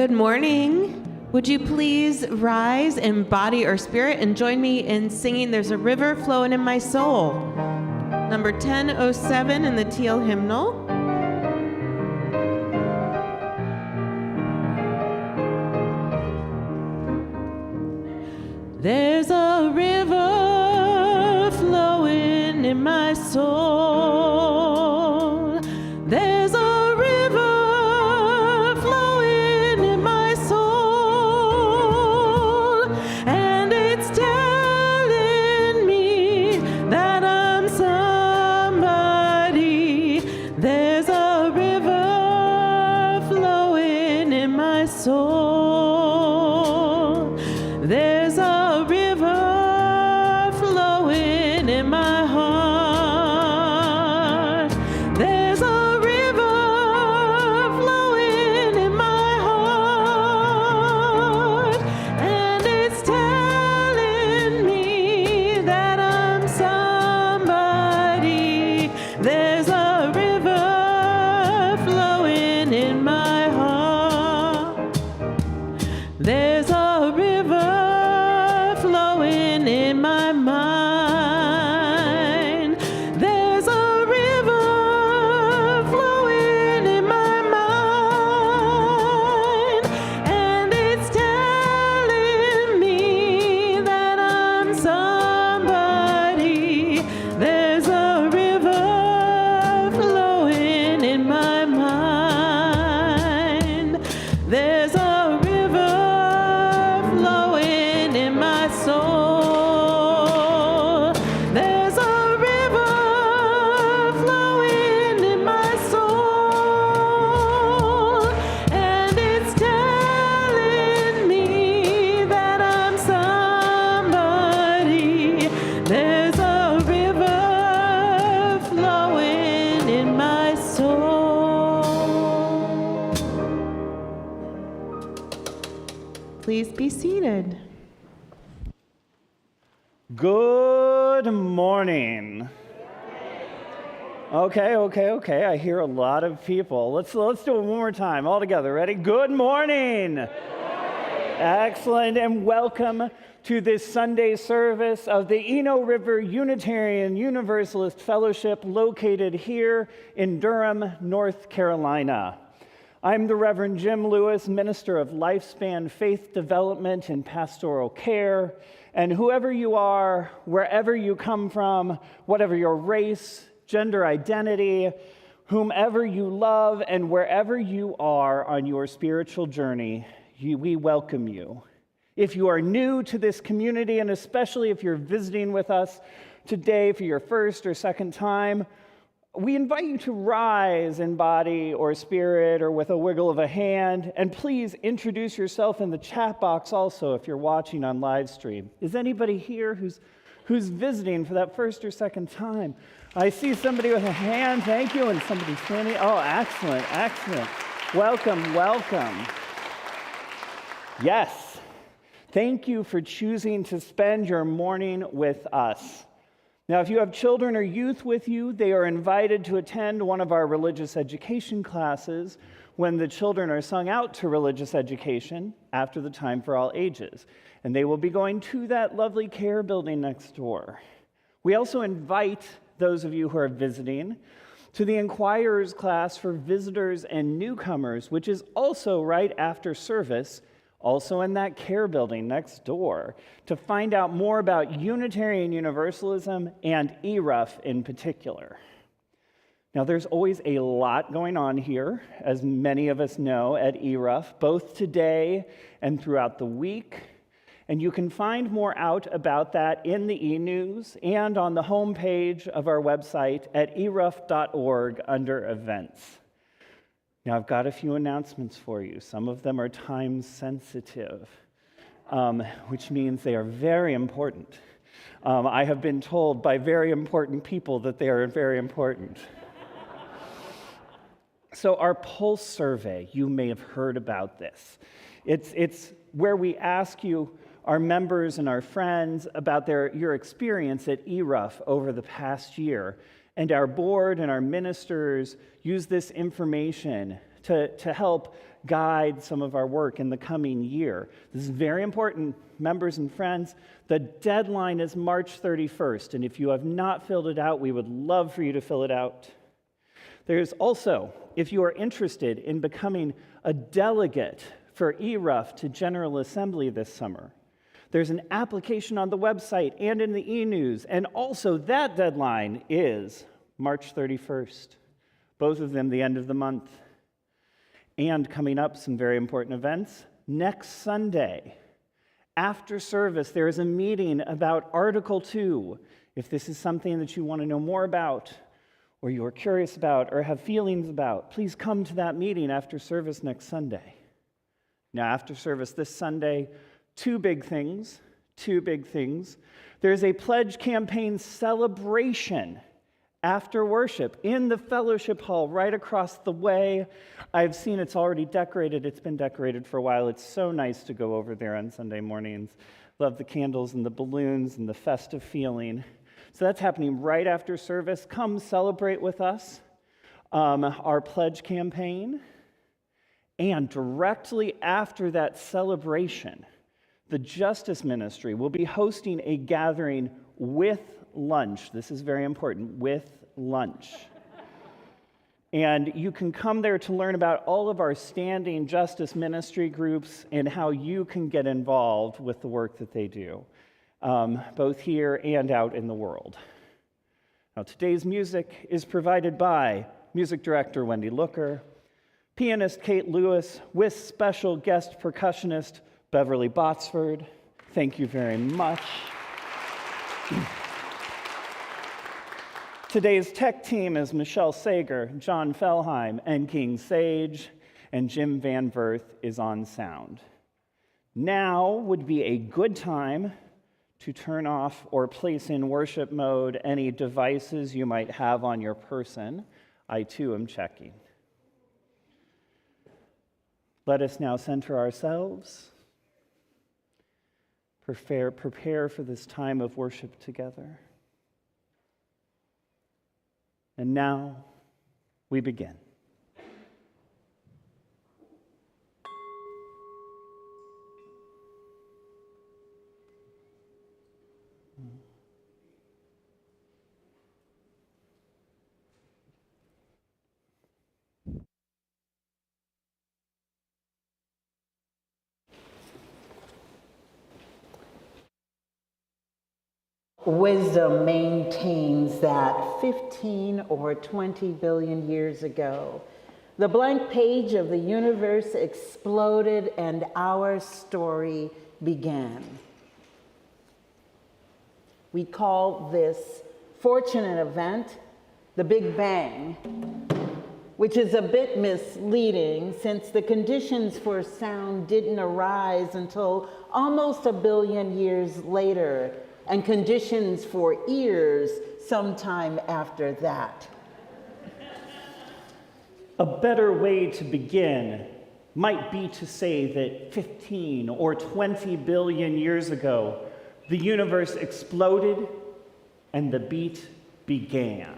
Good morning. Would you please rise in body or spirit and join me in singing There's a River Flowing in My Soul, number 1007 in the Teal Hymnal. There's a river flowing in my soul. There's a river flowing in my soul, and it's telling me that I'm somebody. There's a river flowing in my soul. There's a river flowing in my heart. There's a river flowing in my heart, and it's telling me that I'm somebody. There's a river flowing in my heart. There's a river flowing in my mind. There's a river flowing in my mind, and it's telling me that I'm somebody. There's a river flowing in my mind. There's a river flowing in my soul. There's a river flowing in my soul, and it's telling me that I'm somebody. There's a river flowing in my soul. Please be seated. Good morning. Okay. I hear a lot of people. Let's do it one more time, all together. Ready? Good morning. Good morning. Excellent, and welcome to this Sunday service of the Eno River Unitarian Universalist Fellowship located here in Durham, North Carolina. I'm the Reverend Jim Lewis, Minister of Lifespan Faith Development and Pastoral Care. And whoever you are, wherever you come from, whatever your race, gender identity, whomever you love, and wherever you are on your spiritual journey, we welcome you. If you are new to this community, and especially if you're visiting with us today for your first or second time, we invite you to rise in body or spirit or with a wiggle of a hand, and please introduce yourself in the chat box also if you're watching on live stream. Is anybody here who's visiting for that first or second time? I see somebody with a hand, thank you, and somebody standing. Oh, excellent. Welcome. Yes, thank you for choosing to spend your morning with us. Now, if you have children or youth with you, they are invited to attend one of our religious education classes when the children are sung out to religious education after the time for all ages. And they will be going to that lovely care building next door. We also invite those of you who are visiting to the Inquirer's class for visitors and newcomers, which is also right after service, also in that care building next door, to find out more about Unitarian Universalism and ERUUF in particular. Now, there's always a lot going on here, as many of us know, at ERUUF, both today and throughout the week. And you can find more out about that in the e-news and on the homepage of our website at eruuf.org under events. Now, I've got a few announcements for you. Some of them are time sensitive, which means they are very important. I have been told by very important people that they are very important. So our Pulse survey, you may have heard about this. It's where we ask you, our members and our friends, about your experience at ERUUF over the past year. And our board and our ministers use this information to help guide some of our work in the coming year. This is very important, members and friends. The deadline is March 31st, and if you have not filled it out, we would love for you to fill it out. There's also, if you are interested in becoming a delegate for ERUUF to General Assembly this summer, there's an application on the website and in the e-news, and also that deadline is March 31st. Both of them the end of the month. And coming up, some very important events. Next Sunday, after service, there is a meeting about Article 2. If this is something that you want to know more about, or you are curious about, or have feelings about, please come to that meeting after service next Sunday. Now, after service this Sunday, two big things. There's a pledge campaign celebration after worship in the fellowship hall right across the way. I've seen it's already decorated. It's been decorated for a while. It's so nice to go over there on Sunday mornings. Love the candles and the balloons and the festive feeling. So that's happening right after service. Come celebrate with us our pledge campaign. And directly after that celebration, the Justice Ministry will be hosting a gathering with lunch. This is very important, with lunch. And you can come there to learn about all of our standing justice ministry groups and how you can get involved with the work that they do, both here and out in the world. Now, today's music is provided by music director Wendy Looker, pianist Kate Lewis, with special guest percussionist Beverly Botsford. Thank you very much. Today's tech team is Michelle Sager, John Fellheim, and King Sage, and Jim Van Verth is on sound. Now would be a good time to turn off or place in worship mode any devices you might have on your person. I too am checking. Let us now center ourselves, prepare for this time of worship together. And now we begin. Wisdom maintains that 15 or 20 billion years ago, the blank page of the universe exploded and our story began. We call this fortunate event the Big Bang, which is a bit misleading since the conditions for sound didn't arise until almost a billion years later, and conditions for ears sometime after that. A better way to begin might be to say that 15 or 20 billion years ago, the universe exploded and the beat began.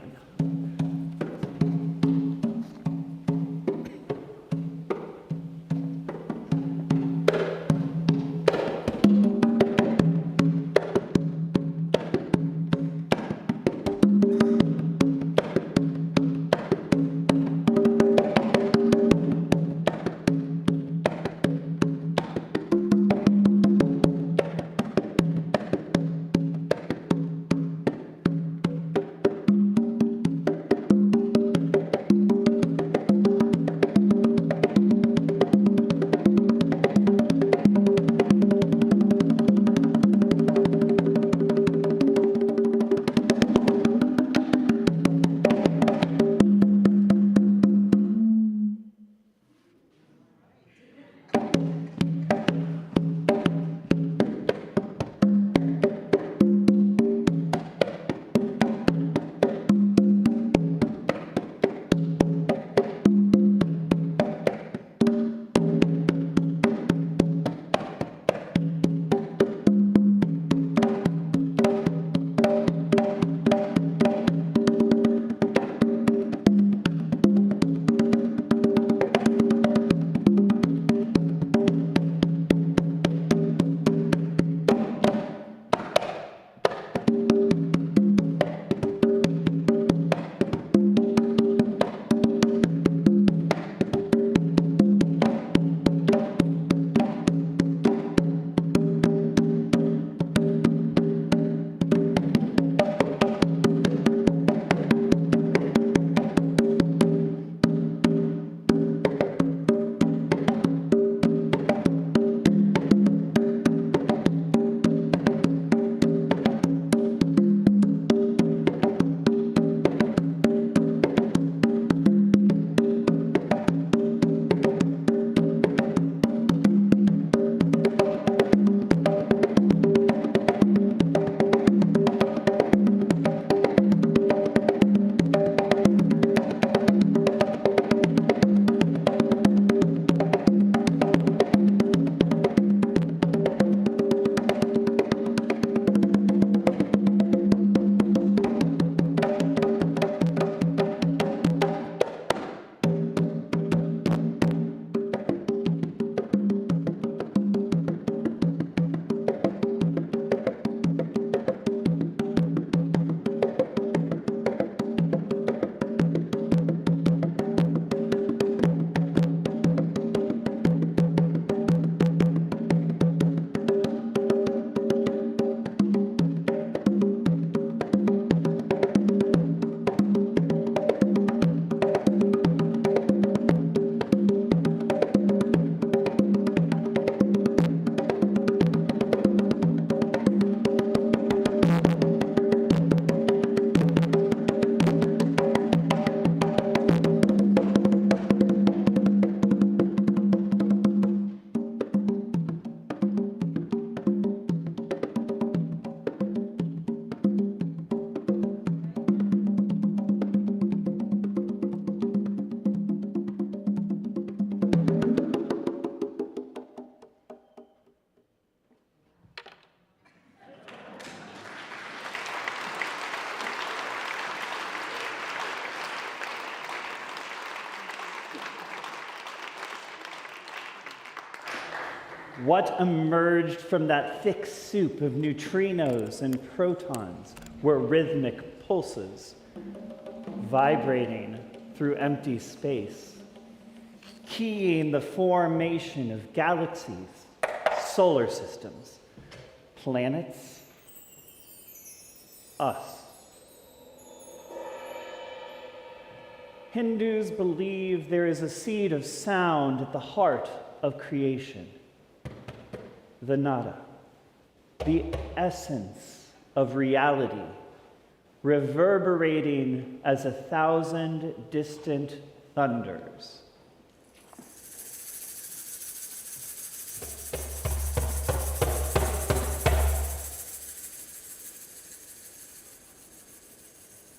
What emerged from that thick soup of neutrinos and protons were rhythmic pulses, vibrating through empty space, keying the formation of galaxies, solar systems, planets, us. Hindus believe there is a seed of sound at the heart of creation, the nada, the essence of reality, reverberating as 1,000 distant thunders.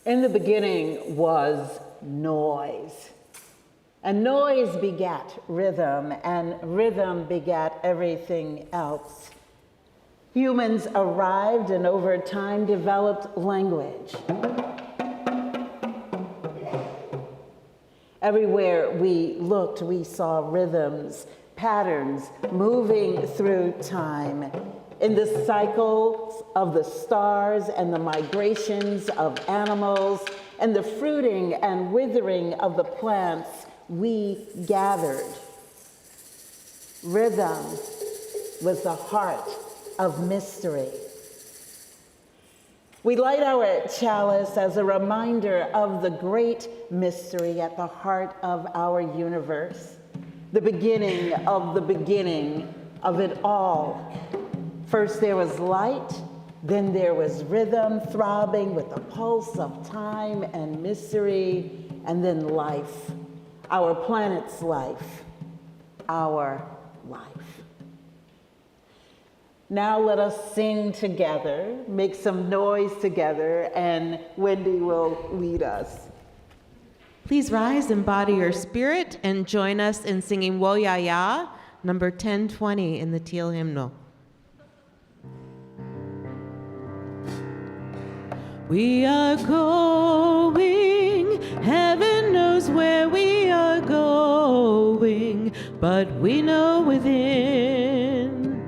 In the beginning was noise. And noise begat rhythm, and rhythm begat everything else. Humans arrived and over time developed language. Everywhere we looked, we saw rhythms, patterns moving through time. In the cycles of the stars and the migrations of animals and the fruiting and withering of the plants, we gathered. Rhythm was the heart of mystery. We light our chalice as a reminder of the great mystery at the heart of our universe, the beginning of it all. First there was light, then there was rhythm throbbing with the pulse of time and mystery, and then life, our planet's life, our life. Now let us sing together, make some noise together, and Wendy will lead us. Please rise, embody your spirit, and join us in singing Wo Ya Ya, number 1020 in the Teal hymnal. We are going, heaven knows where we are going, but we know within,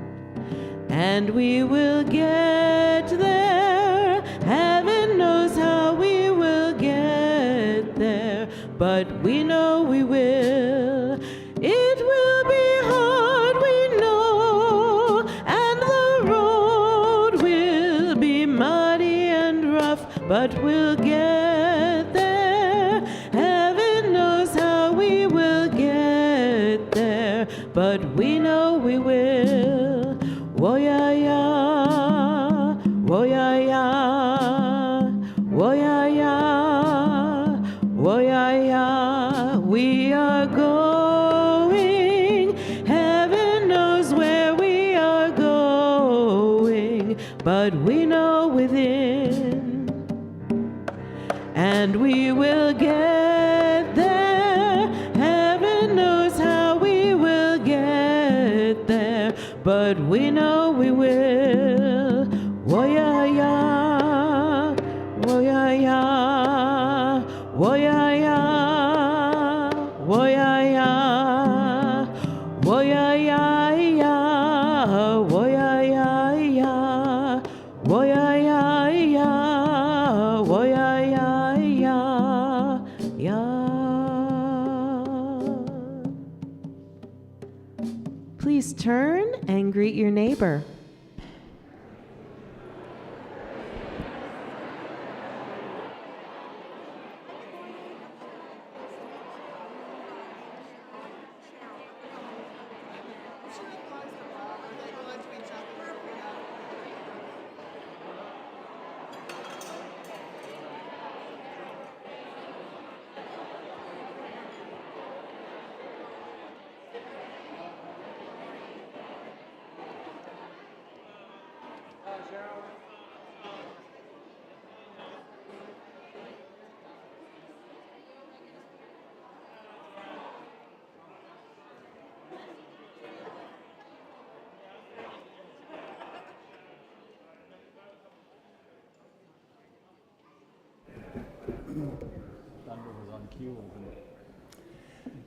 and we will get there. Heaven knows how we will get there, but we know we will. It will be hard, we know, and the road will be muddy and rough, but we'll get there. Heaven knows how we will get there, but we know we will. Wo ya ya, wo ya ya, wo ya ya, wo ya ya. We are going, heaven knows where we are going, but we know within, and we will get there. Heaven knows how we will get there, but we know we will. Wo ya ya, wo ya ya, wo ya ya, wo ya ya, wo ya ya ya, wo ya ya ya, wo ya ya ya, wo ya ya ya. Please turn and greet your neighbor.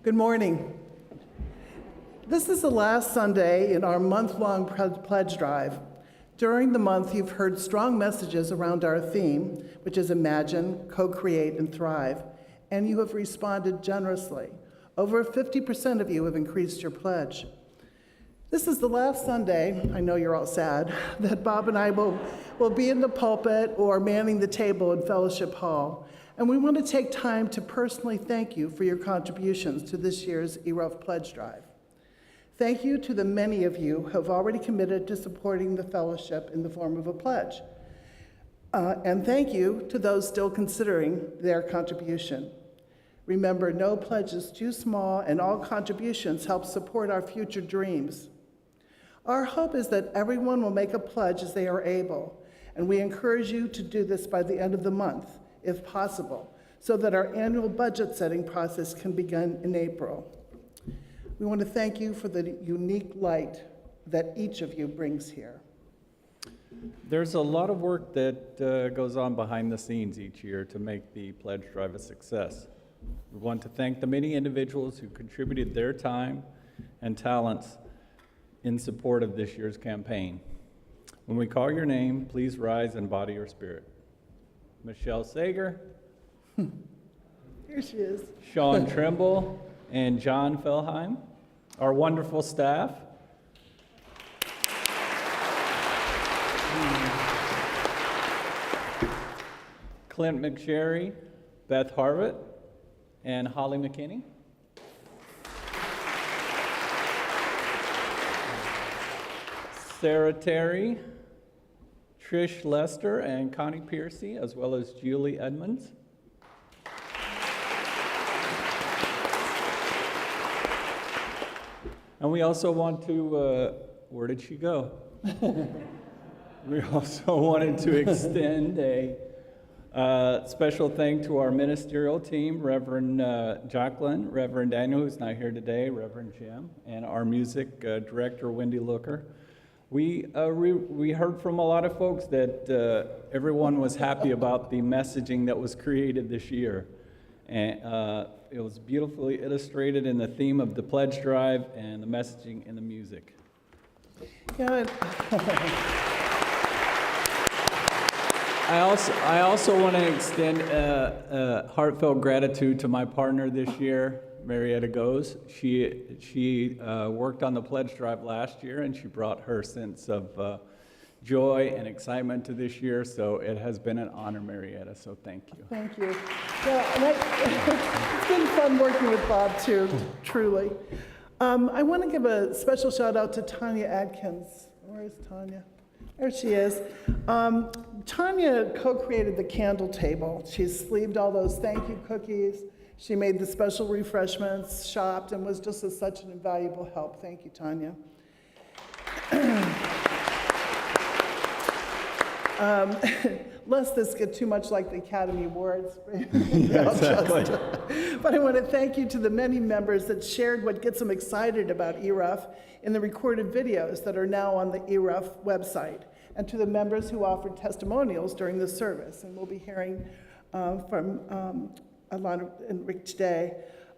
Good morning. This is the last Sunday in our month-long pledge drive. During the month, you've heard strong messages around our theme, which is Imagine, Co-Create, and Thrive, and you have responded generously. Over 50% of you have increased your pledge. This is the last Sunday, I know you're all sad, that Bob and I will be in the pulpit or manning the table in Fellowship Hall. And we want to take time to personally thank you for your contributions to this year's ERUUF Pledge Drive. Thank you to the many of you who have already committed to supporting the fellowship in the form of a pledge. And thank you to those still considering their contribution. Remember, no pledge is too small, and all contributions help support our future dreams. Our hope is that everyone will make a pledge as they are able, and we encourage you to do this by the end of the month, if possible, so that our annual budget setting process can begin in April. We want to thank you for the unique light that each of you brings here. There's a lot of work that goes on behind the scenes each year to make the pledge drive a success. We want to thank the many individuals who contributed their time and talents in support of this year's campaign. When we call your name, please rise in body or spirit. Michelle Sager. Here she is. Sean Trimble and John Felheim, our wonderful staff. Clint McSherry, Beth Harvett, and Holly McKinney. Sarah Terry, Trish Lester, and Connie Piercy, as well as Julie Edmonds. And we also want to, where did she go? We also wanted to extend a special thank to our ministerial team, Reverend Jacqueline, Reverend Daniel, who's not here today, Reverend Jim, and our music director, Wendy Looker. We heard from a lot of folks that everyone was happy about the messaging that was created this year. And it was beautifully illustrated in the theme of the pledge drive and the messaging in the music. Yeah. I also want to extend heartfelt gratitude to my partner this year, Marietta Goes. She worked on the pledge drive last year, and she brought her sense of joy and excitement to this year, so it has been an honor, Marietta, so thank you. Thank you. Yeah, and it's been fun working with Bob, too, truly. I want to give a special shout out to Tanya Adkins. Where is Tanya? There she is. Tanya co-created the candle table. She sleeved all those thank you cookies. She made the special refreshments, shopped, and was just such an invaluable help. Thank you, Tanya. Lest this get too much like the Academy Awards. Yeah, exactly. But I want to thank you to the many members that shared what gets them excited about ERUUF in the recorded videos that are now on the ERUUF website, and to the members who offered testimonials during the service. And we'll be hearing from Alana and Rick today.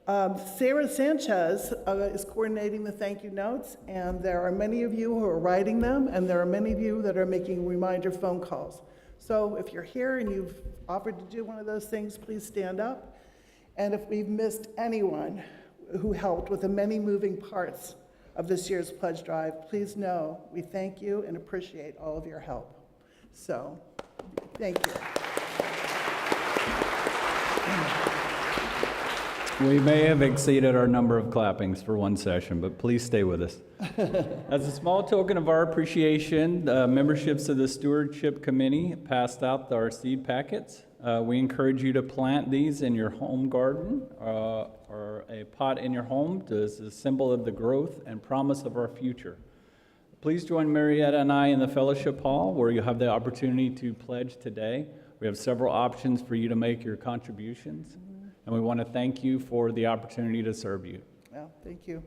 Sarah Sanchez is coordinating the thank you notes, and there are many of you who are writing them, and there are many of you that are making reminder phone calls. So if you're here and you've offered to do one of those things, please stand up. And if we've missed anyone who helped with the many moving parts of this year's pledge drive, please know we thank you and appreciate all of your help. So, thank you. We may have exceeded our number of clappings for one session, but please stay with us. As a small token of our appreciation, memberships of the Stewardship Committee passed out our seed packets. We encourage you to plant these in your home garden or a pot in your home as a symbol of the growth and promise of our future. Please join Marietta and I in the Fellowship Hall, where you have the opportunity to pledge today. We have several options for you to make your contributions. And we want to thank you for the opportunity to serve you. Well, thank you.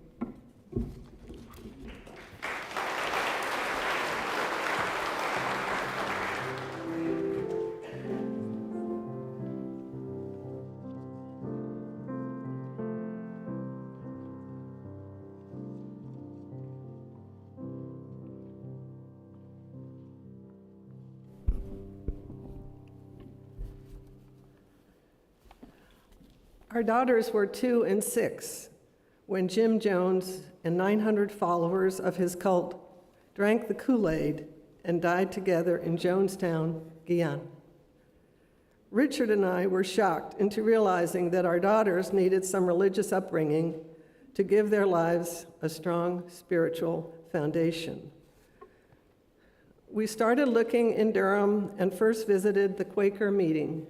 Our daughters were 2 and 6 when Jim Jones and 900 followers of his cult drank the Kool-Aid and died together in Jonestown, Guyana. Richard and I were shocked into realizing that our daughters needed some religious upbringing to give their lives a strong spiritual foundation. We started looking in Durham and first visited the Quaker meeting.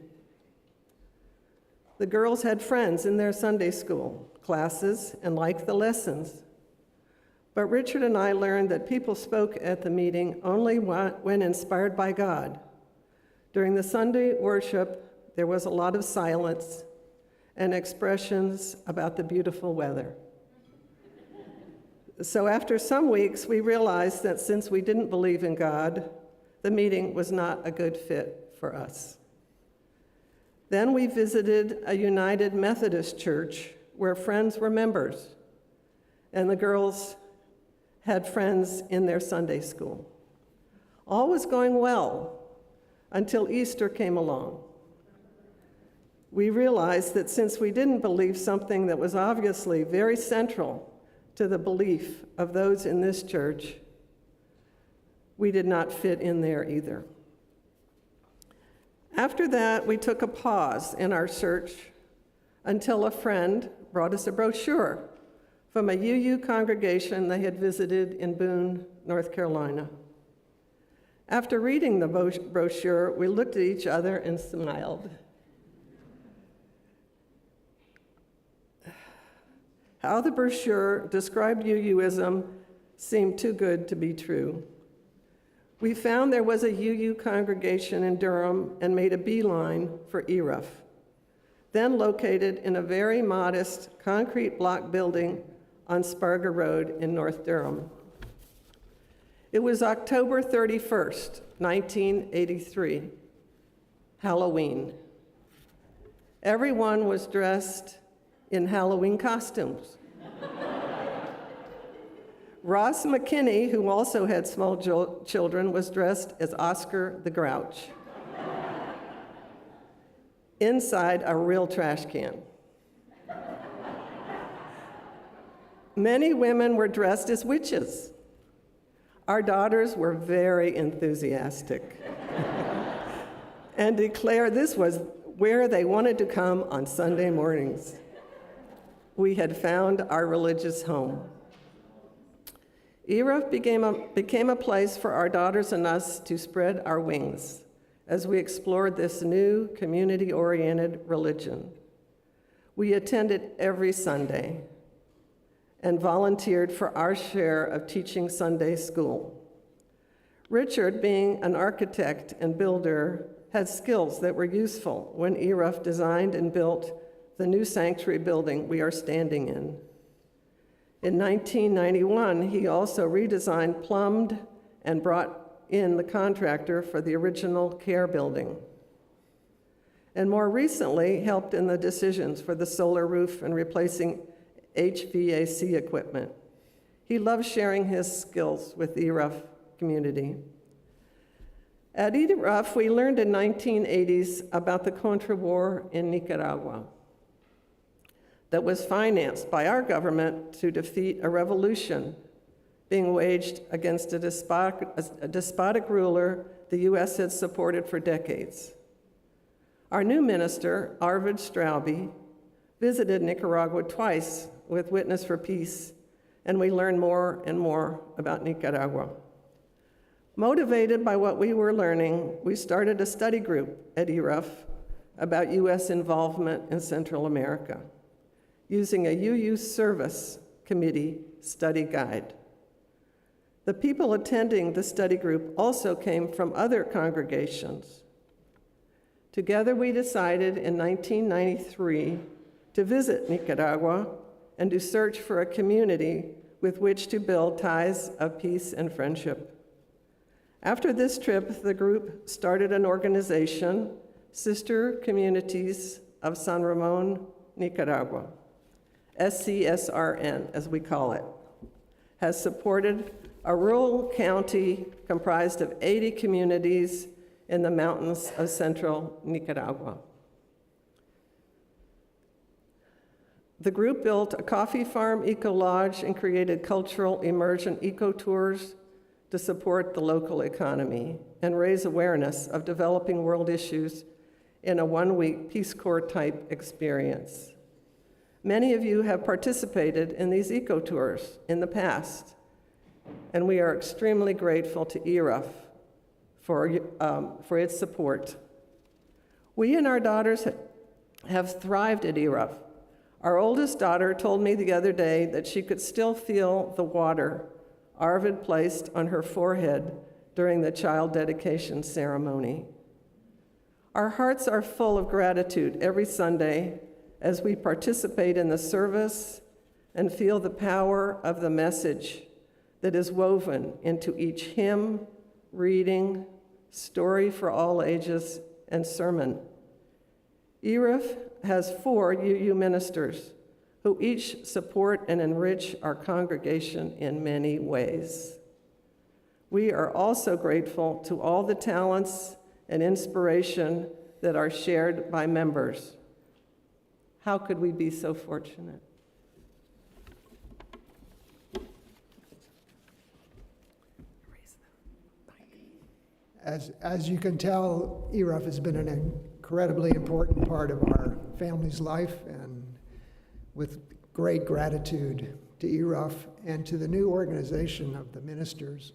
The girls had friends in their Sunday school classes and liked the lessons. But Richard and I learned that people spoke at the meeting only when inspired by God. During the Sunday worship, there was a lot of silence and expressions about the beautiful weather. So after some weeks, we realized that since we didn't believe in God, the meeting was not a good fit for us. Then we visited a United Methodist church where friends were members, and the girls had friends in their Sunday school. All was going well until Easter came along. We realized that since we didn't believe something that was obviously very central to the belief of those in this church, we did not fit in there either. After that, we took a pause in our search until a friend brought us a brochure from a UU congregation they had visited in Boone, North Carolina. After reading the brochure, we looked at each other and smiled. How the brochure described UUism seemed too good to be true. We found there was a UU congregation in Durham and made a beeline for ERUUF, then located in a very modest concrete block building on Sparga Road in North Durham. It was October 31st, 1983, Halloween. Everyone was dressed in Halloween costumes. Ross McKinney, who also had small children, was dressed as Oscar the Grouch inside a real trash can. Many women were dressed as witches. Our daughters were very enthusiastic and declared this was where they wanted to come on Sunday mornings. We had found our religious home. ERUUF became a place for our daughters and us to spread our wings as we explored this new community-oriented religion. We attended every Sunday and volunteered for our share of teaching Sunday school. Richard, being an architect and builder, had skills that were useful when ERUUF designed and built the new sanctuary building we are standing in. In 1991, he also redesigned, plumbed, and brought in the contractor for the original care building. And more recently, helped in the decisions for the solar roof and replacing HVAC equipment. He loves sharing his skills with the ERUUF community. At ERUUF, we learned in 1980s about the Contra War in Nicaragua that was financed by our government to defeat a revolution being waged against a despotic ruler the U.S. had supported for decades. Our new minister, Arvid Straube, visited Nicaragua twice with Witness for Peace, and we learned more and more about Nicaragua. Motivated by what we were learning, we started a study group at ERUUF about U.S. involvement in Central America, using a UU Service Committee study guide. The people attending the study group also came from other congregations. Together, we decided in 1993 to visit Nicaragua and to search for a community with which to build ties of peace and friendship. After this trip, the group started an organization, Sister Communities of San Ramon, Nicaragua. SCSRN, as we call it, has supported a rural county comprised of 80 communities in the mountains of central Nicaragua. The group built a coffee farm eco-lodge and created cultural immersion eco-tours to support the local economy and raise awareness of developing world issues in a one-week Peace Corps type experience. Many of you have participated in these eco-tours in the past, and we are extremely grateful to ERUUF for its support. We and our daughters have thrived at ERUUF. Our oldest daughter told me the other day that she could still feel the water Arvid placed on her forehead during the child dedication ceremony. Our hearts are full of gratitude every Sunday as we participate in the service and feel the power of the message that is woven into each hymn, reading, story for all ages, and sermon. ERUUF has 4 UU ministers who each support and enrich our congregation in many ways. We are also grateful to all the talents and inspiration that are shared by members. How could we be so fortunate? As you can tell, ERUUF has been an incredibly important part of our family's life, and with great gratitude to ERUUF and to the new organization of the ministers,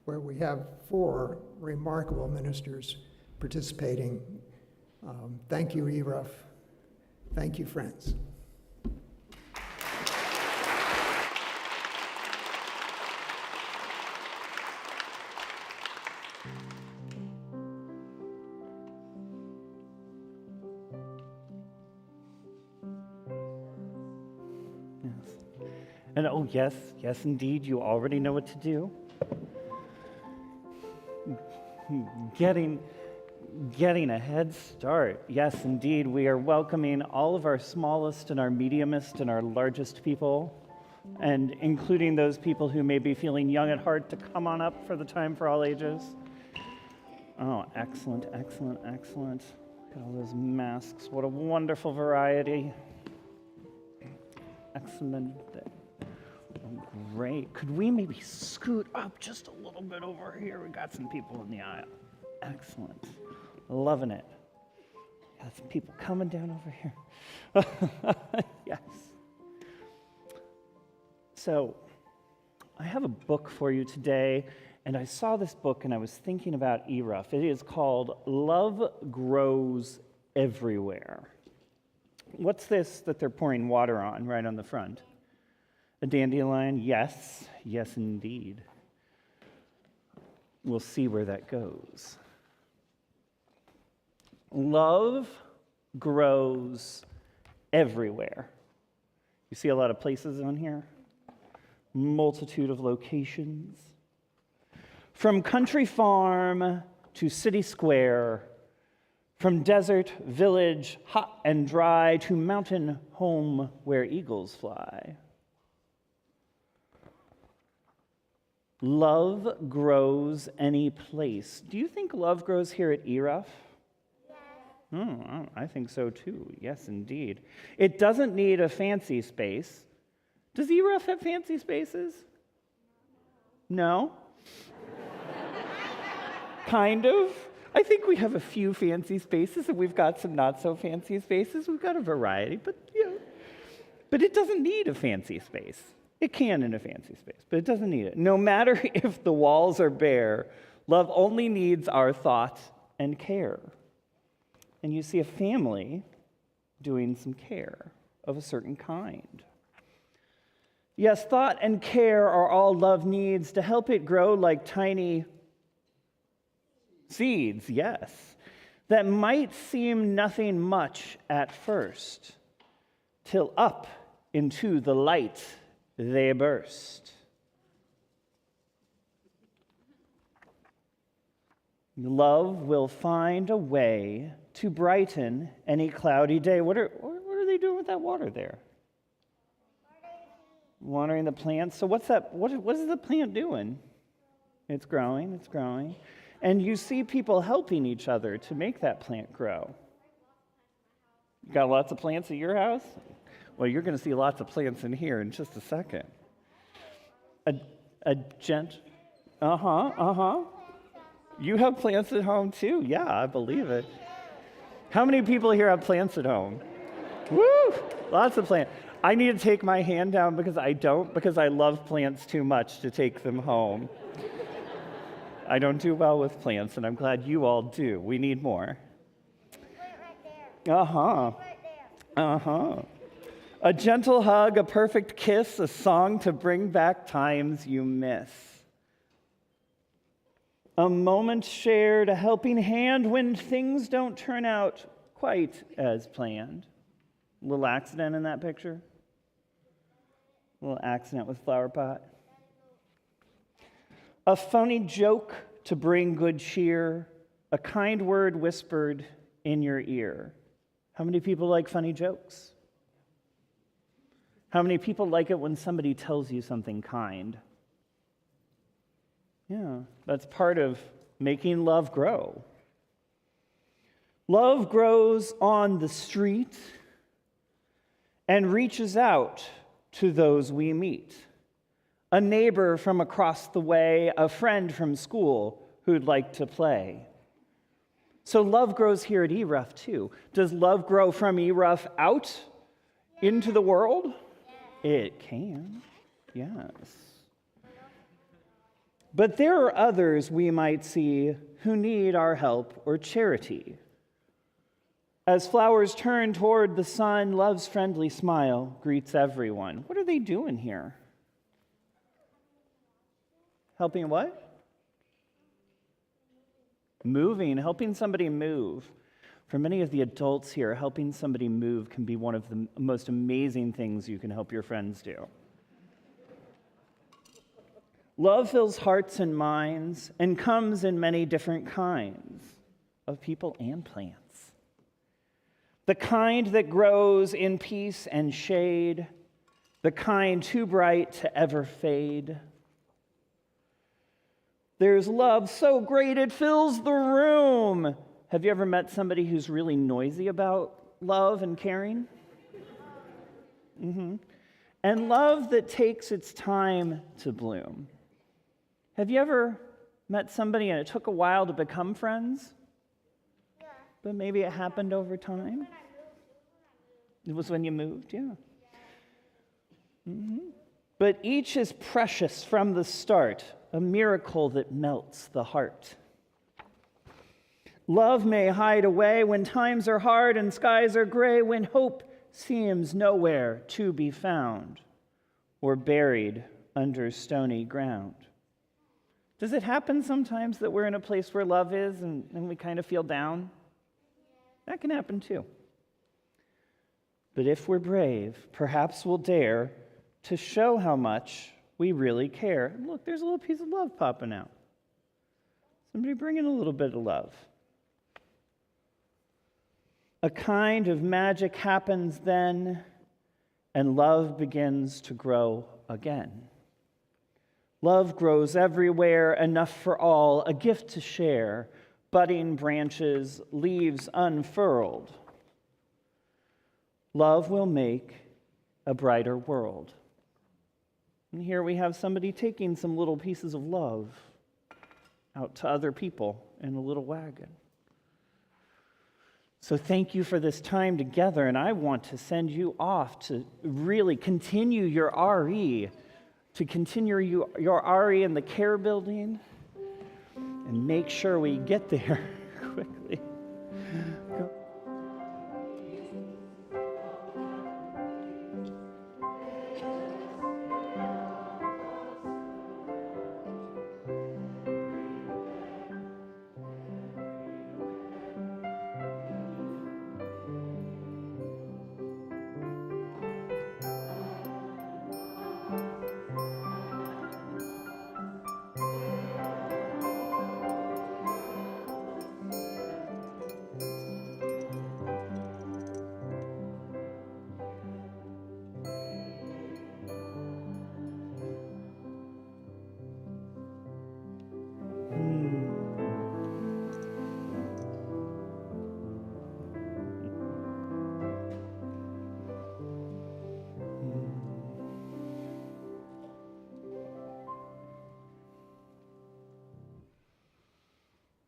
where we have 4 remarkable ministers participating. Thank you, ERUUF. Thank you, friends. And oh, yes, indeed, you already know what to do. Getting a head start. Yes, indeed, we are welcoming all of our smallest and our mediumest and our largest people, and including those people who may be feeling young at heart to come on up for the Time for All Ages. Oh, excellent. Look at all those masks. What a wonderful variety. Excellent. Oh, great. Could we maybe scoot up just a little bit over here? We got some people in the aisle. Excellent. Loving it. Got some people coming down over here. Yes. So, I have a book for you today, and I saw this book and I was thinking about ERUUF. It is called Love Grows Everywhere. What's this that they're pouring water on right on the front? A dandelion? Yes, indeed. We'll see where that goes. Love grows everywhere. You see a lot of places on here? Multitude of locations. From country farm to city square, from desert, village, hot and dry, to mountain home where eagles fly. Love grows any place. Do you think love grows here at ERUUF? Oh, I think so too. Yes, indeed. It doesn't need a fancy space. Does ERUUF have fancy spaces? No? Kind of. I think we have a few fancy spaces, and we've got some not so fancy spaces. We've got a variety, but it doesn't need a fancy space. It can in a fancy space, but it doesn't need it. No matter if the walls are bare, love only needs our thought and care. And you see a family doing some care of a certain kind. Yes, thought and care are all love needs to help it grow like tiny seeds, yes, that might seem nothing much at first, till up into the light they burst. Love will find a way to brighten any cloudy day. What are they doing with that water there? Watering the plants. So what's that? What is the plant doing? It's growing. And you see people helping each other to make that plant grow. You got lots of plants at your house? Well, you're going to see lots of plants in here in just a second. You have plants at home too? Yeah, I believe it. How many people here have plants at home? Woo! Lots of plants. I need to take my hand down because I love plants too much to take them home. I don't do well with plants, and I'm glad you all do. We need more. A gentle hug, a perfect kiss, a song to bring back times you miss. A moment shared, a helping hand when things don't turn out quite as planned. A little accident in that picture? A little accident with flower pot. A funny joke to bring good cheer, a kind word whispered in your ear. How many people like funny jokes? How many people like it when somebody tells you something kind? Yeah, that's part of making love grow. Love grows on the street and reaches out to those we meet. A neighbor from across the way, a friend from school who'd like to play. So love grows here at ERUUF too. Does love grow from ERUUF out into the world? It can, yes. But there are others we might see who need our help or charity. As flowers turn toward the sun, love's friendly smile greets everyone. What are they doing here? Helping what? Moving, helping somebody move. For many of the adults here, helping somebody move can be one of the most amazing things you can help your friends do. Love fills hearts and minds and comes in many different kinds of people and plants. The kind that grows in peace and shade, the kind too bright to ever fade. There's love so great it fills the room. Have you ever met somebody who's really noisy about love and caring? And love that takes its time to bloom. Have you ever met somebody and it took a while to become friends? Yeah. But maybe it happened over time? It was when you moved, yeah. But each is precious from the start, a miracle that melts the heart. Love may hide away when times are hard and skies are gray, when hope seems nowhere to be found or buried under stony ground. Does it happen sometimes that we're in a place where love is and we kind of feel down? That can happen too. But if we're brave, perhaps we'll dare to show how much we really care. Look, there's a little piece of love popping out. Somebody bring in a little bit of love. A kind of magic happens then, and love begins to grow again. Love grows everywhere, enough for all, a gift to share, budding branches, leaves unfurled. Love will make a brighter world. And here we have somebody taking some little pieces of love out to other people in a little wagon. So thank you for this time together, and I want to send you off to really continue your RE, to continue your RE in the care building, and make sure we get there quickly. Go.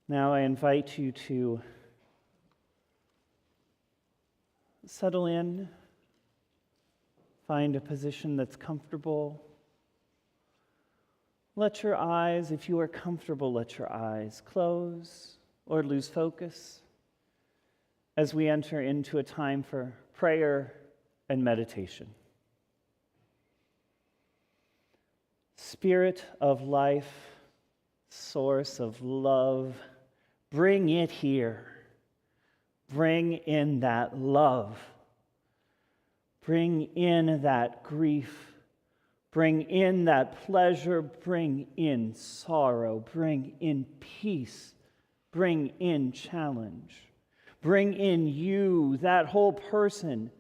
Now I invite you to settle in, find a position that's comfortable. Let your eyes, if you are comfortable, let your eyes close or lose focus as we enter into a time for prayer and meditation. Spirit of life, source of love, bring it here. Bring in that love. Bring in that grief. Bring in that pleasure. Bring in sorrow. Bring in peace. Bring in challenge. Bring in you, that whole person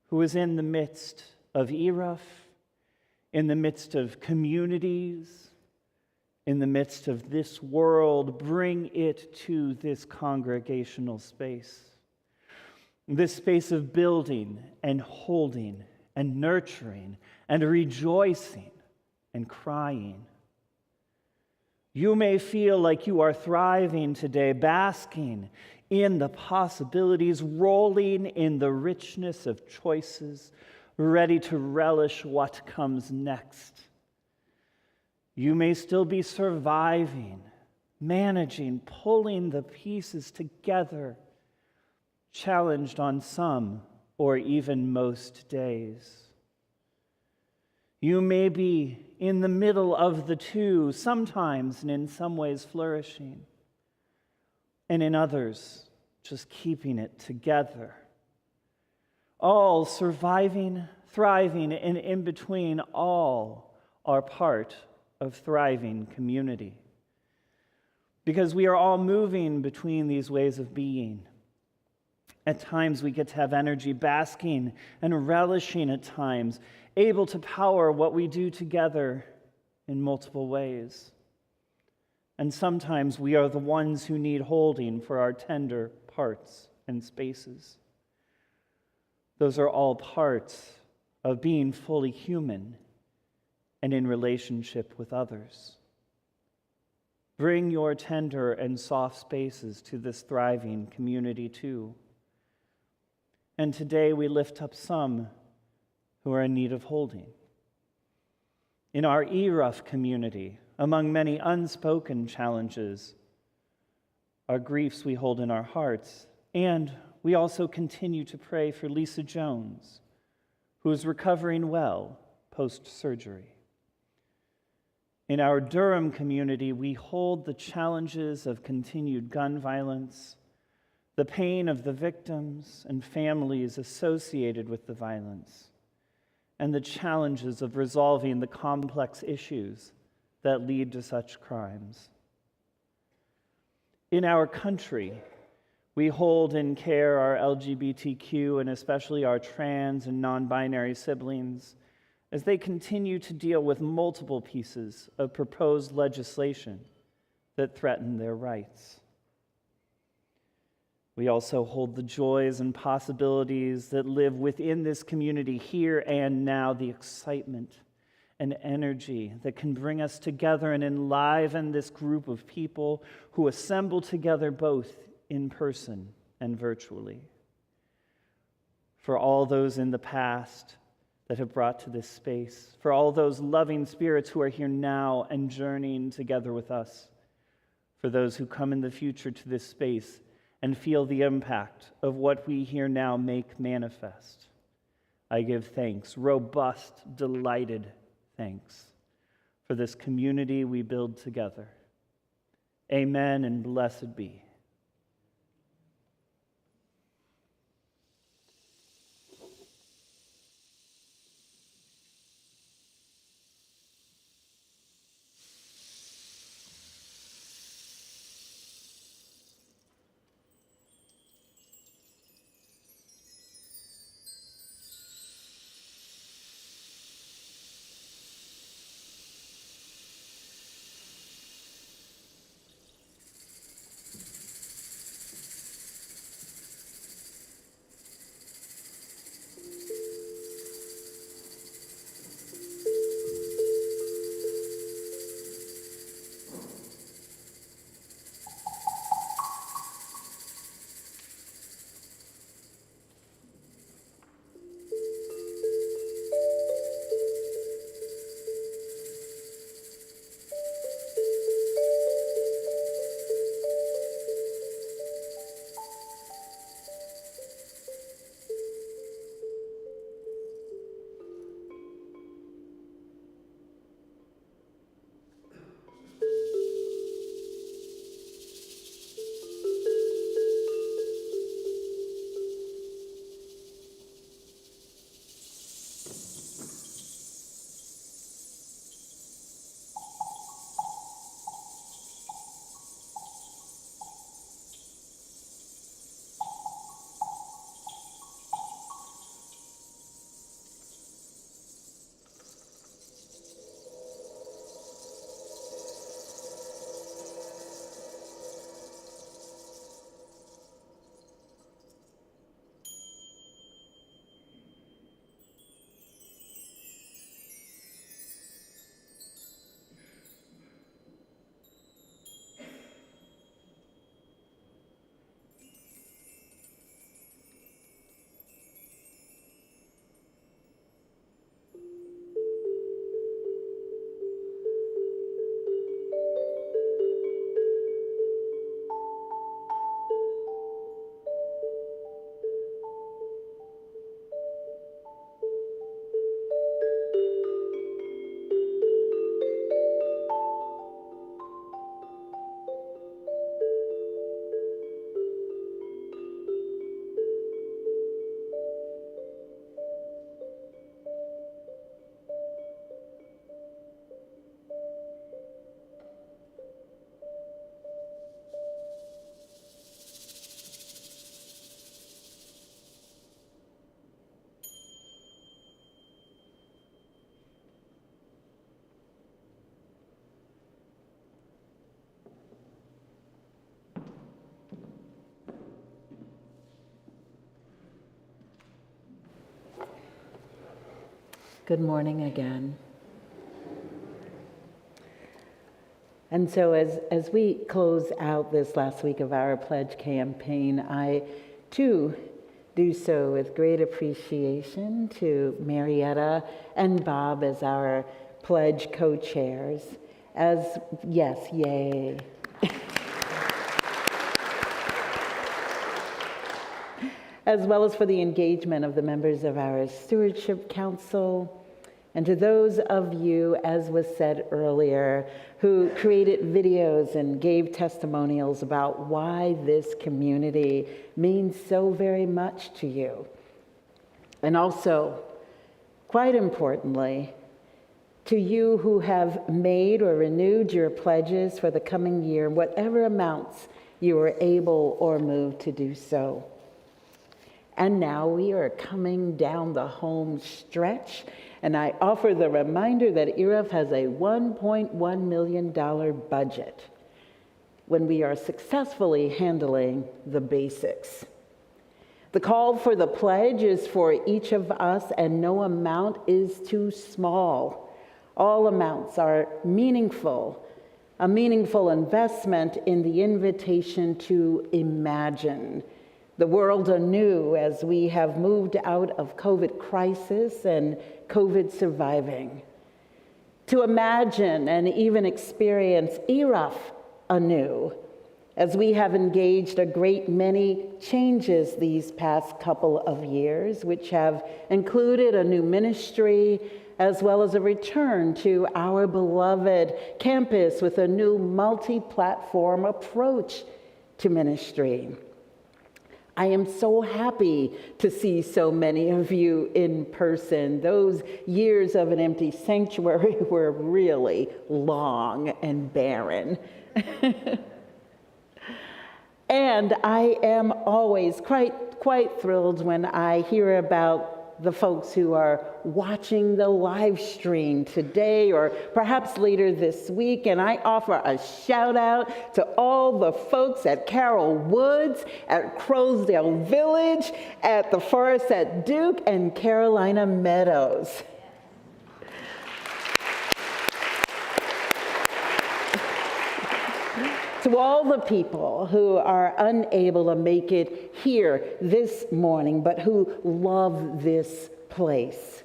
who is in the midst of ERUUF, in the midst of communities, in the midst of this world. Bring it to this congregational space. This space of building and holding and nurturing and rejoicing and crying. You may feel like you are thriving today, basking in the possibilities, rolling in the richness of choices, ready to relish what comes next. You may still be surviving, managing, pulling the pieces together, challenged on some or even most days. You may be in the middle of the two, sometimes and in some ways flourishing, and in others just keeping it together. All surviving, thriving, and in between, all are part of thriving community. Because we are all moving between these ways of being. At times we get to have energy, basking and relishing at times, able to power what we do together in multiple ways. And sometimes we are the ones who need holding for our tender parts and spaces. Those are all parts of being fully human and in relationship with others. Bring your tender and soft spaces to this thriving community too. And today we lift up some who are in need of holding. In our ERUUF community, among many unspoken challenges, our griefs we hold in our hearts, and we also continue to pray for Lisa Jones, who is recovering well post-surgery. In our Durham community, we hold the challenges of continued gun violence, the pain of the victims and families associated with the violence, and the challenges of resolving the complex issues that lead to such crimes. In our country, we hold in care our LGBTQ and especially our trans and non-binary siblings as they continue to deal with multiple pieces of proposed legislation that threaten their rights. We also hold the joys and possibilities that live within this community here and now, the excitement and energy that can bring us together and enliven this group of people who assemble together both in person and virtually. For all those in the past that have brought to this space, for all those loving spirits who are here now and journeying together with us, for those who come in the future to this space and feel the impact of what we here now make manifest, I give thanks, robust, delighted thanks, for this community we build together. Amen and blessed be. Good morning again. And so as we close out this last week of our pledge campaign, I too do so with great appreciation to Marietta and Bob as our pledge co-chairs. Yes, yay. As well as for the engagement of the members of our Stewardship Council, and to those of you, as was said earlier, who created videos and gave testimonials about why this community means so very much to you. And also, quite importantly, to you who have made or renewed your pledges for the coming year, whatever amounts you are able or moved to do so. And now we are coming down the home stretch, and I offer the reminder that ERUUF has a $1.1 million budget when we are successfully handling the basics. The call for the pledge is for each of us, and no amount is too small. All amounts are meaningful, a meaningful investment in the invitation to imagine the world anew as we have moved out of COVID crisis and COVID surviving. To imagine and even experience ERUUF anew as we have engaged a great many changes these past couple of years, which have included a new ministry as well as a return to our beloved campus with a new multi-platform approach to ministry. I am so happy to see so many of you in person. Those years of an empty sanctuary were really long and barren. And I am always quite thrilled when I hear about the folks who are watching the live stream today or perhaps later this week. And I offer a shout out to all the folks at Carroll Woods, at Crowsdale Village, at the Forest at Duke, and Carolina Meadows. To all the people who are unable to make it here this morning, but who love this place.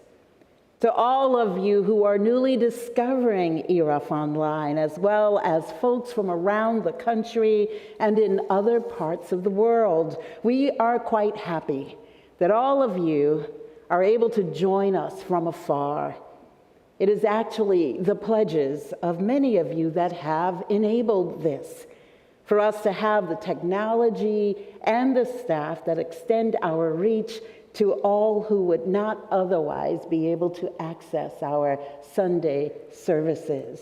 To all of you who are newly discovering ERUUF online, as well as folks from around the country and in other parts of the world, we are quite happy that all of you are able to join us from afar. It is actually the pledges of many of you that have enabled this, for us to have the technology and the staff that extend our reach to all who would not otherwise be able to access our Sunday services.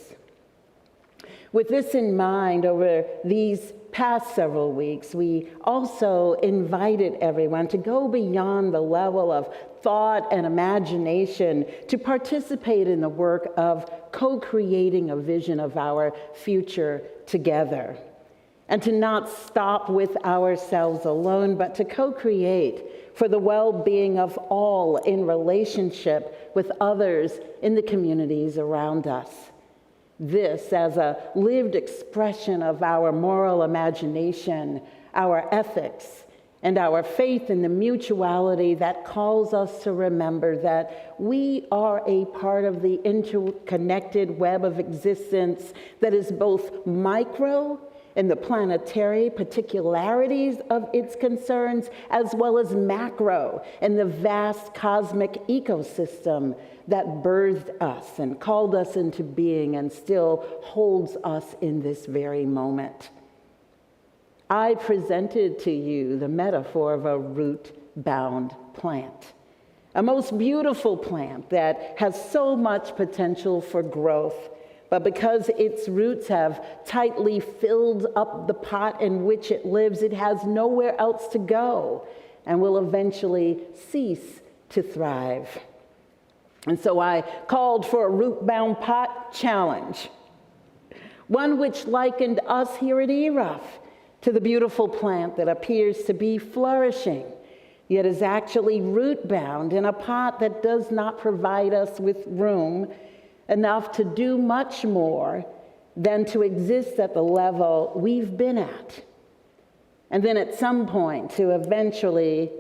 With this in mind, over these past several weeks, we also invited everyone to go beyond the level of thought and imagination to participate in the work of co-creating a vision of our future together. And to not stop with ourselves alone, but to co-create for the well-being of all in relationship with others in the communities around us. This as a lived expression of our moral imagination, our ethics, and our faith in the mutuality that calls us to remember that we are a part of the interconnected web of existence that is both micro in the planetary particularities of its concerns, as well as macro in the vast cosmic ecosystem that birthed us and called us into being and still holds us in this very moment. I presented to you the metaphor of a root-bound plant, a most beautiful plant that has so much potential for growth, but because its roots have tightly filled up the pot in which it lives, it has nowhere else to go and will eventually cease to thrive. And so I called for a root-bound pot challenge, one which likened us here at ERUUF to the beautiful plant that appears to be flourishing, yet is actually root-bound in a pot that does not provide us with room enough to do much more than to exist at the level we've been at, and then at some point to eventually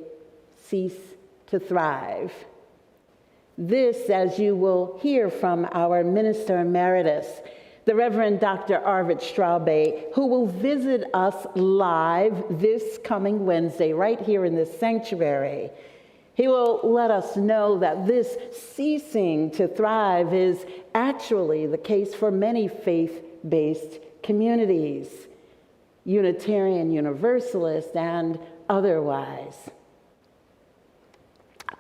cease to thrive. This, as you will hear from our Minister Emeritus, the Reverend Dr. Arvid Straube, who will visit us live this coming Wednesday right here in this sanctuary. He will let us know that this ceasing to thrive is actually the case for many faith-based communities, Unitarian, Universalist, and otherwise.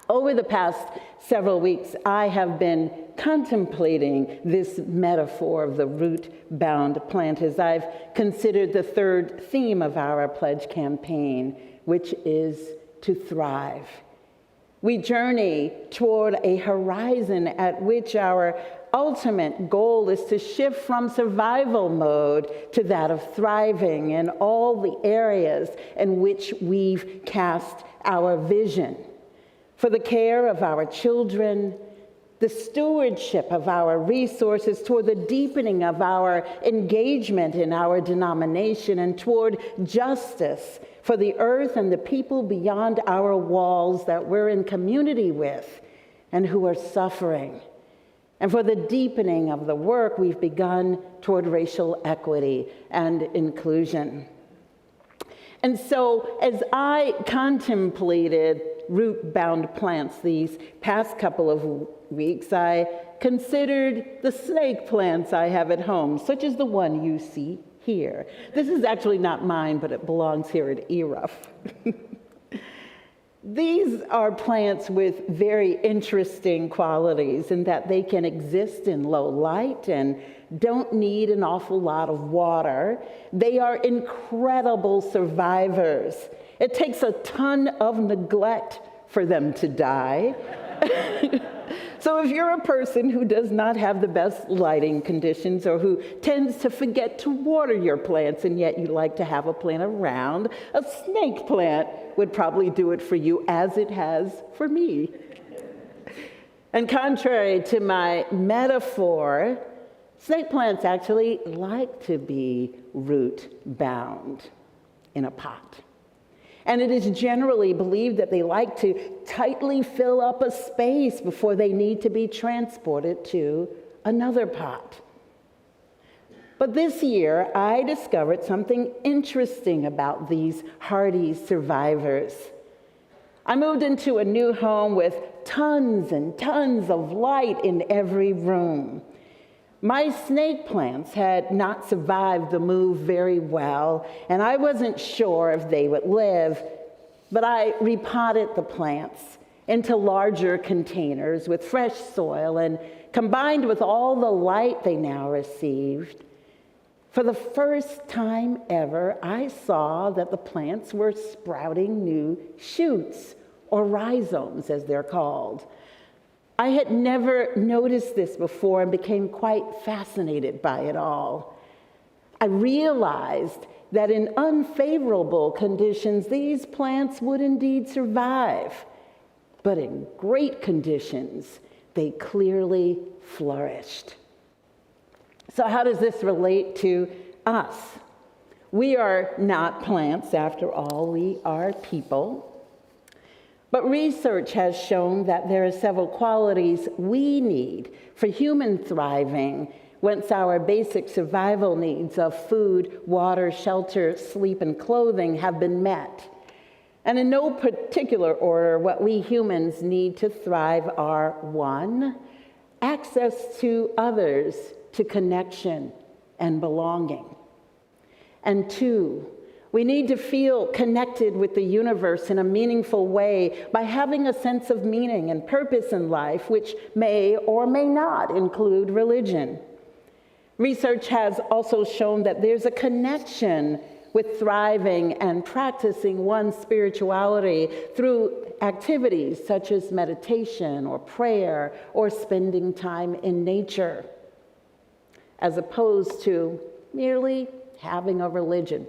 Over the past several weeks, I have been contemplating this metaphor of the root-bound plant as I've considered the third theme of our pledge campaign, which is to thrive. We journey toward a horizon at which our ultimate goal is to shift from survival mode to that of thriving in all the areas in which we've cast our vision. For the care of our children, the stewardship of our resources, toward the deepening of our engagement in our denomination, and toward justice for the earth and the people beyond our walls that we're in community with and who are suffering, and for the deepening of the work we've begun toward racial equity and inclusion. And so as I contemplated root-bound plants these past couple of weeks, I considered the snake plants I have at home, such as the one you see here. This is actually not mine, but it belongs here at ERUUF. These are plants with very interesting qualities in that they can exist in low light and don't need an awful lot of water. They are incredible survivors. It takes a ton of neglect for them to die. So if you're a person who does not have the best lighting conditions or who tends to forget to water your plants and yet you like to have a plant around, a snake plant would probably do it for you, as it has for me. And contrary to my metaphor, snake plants actually like to be root-bound in a pot. And it is generally believed that they like to tightly fill up a space before they need to be transported to another pot. But this year, I discovered something interesting about these hardy survivors. I moved into a new home with tons and tons of light in every room. My snake plants had not survived the move very well, and I wasn't sure if they would live, but I repotted the plants into larger containers with fresh soil, and combined with all the light they now received, for the first time ever, I saw that the plants were sprouting new shoots, or rhizomes as they're called. I had never noticed this before and became quite fascinated by it all. I realized that in unfavorable conditions, these plants would indeed survive, but in great conditions, they clearly flourished. So how does this relate to us? We are not plants, after all. We are people. But research has shown that there are several qualities we need for human thriving once our basic survival needs of food, water, shelter, sleep, and clothing have been met. And in no particular order, what we humans need to thrive are: 1, access to others, to connection and belonging; and 2, we need to feel connected with the universe in a meaningful way by having a sense of meaning and purpose in life, which may or may not include religion. Research has also shown that there's a connection with thriving and practicing one's spirituality through activities such as meditation or prayer or spending time in nature, as opposed to merely having a religion.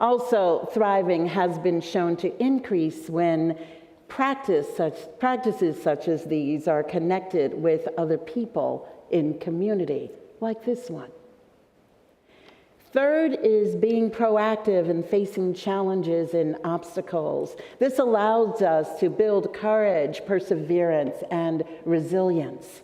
Also, thriving has been shown to increase when practices such as these are connected with other people in community, like this one. Third is being proactive and facing challenges and obstacles. This allows us to build courage, perseverance, and resilience.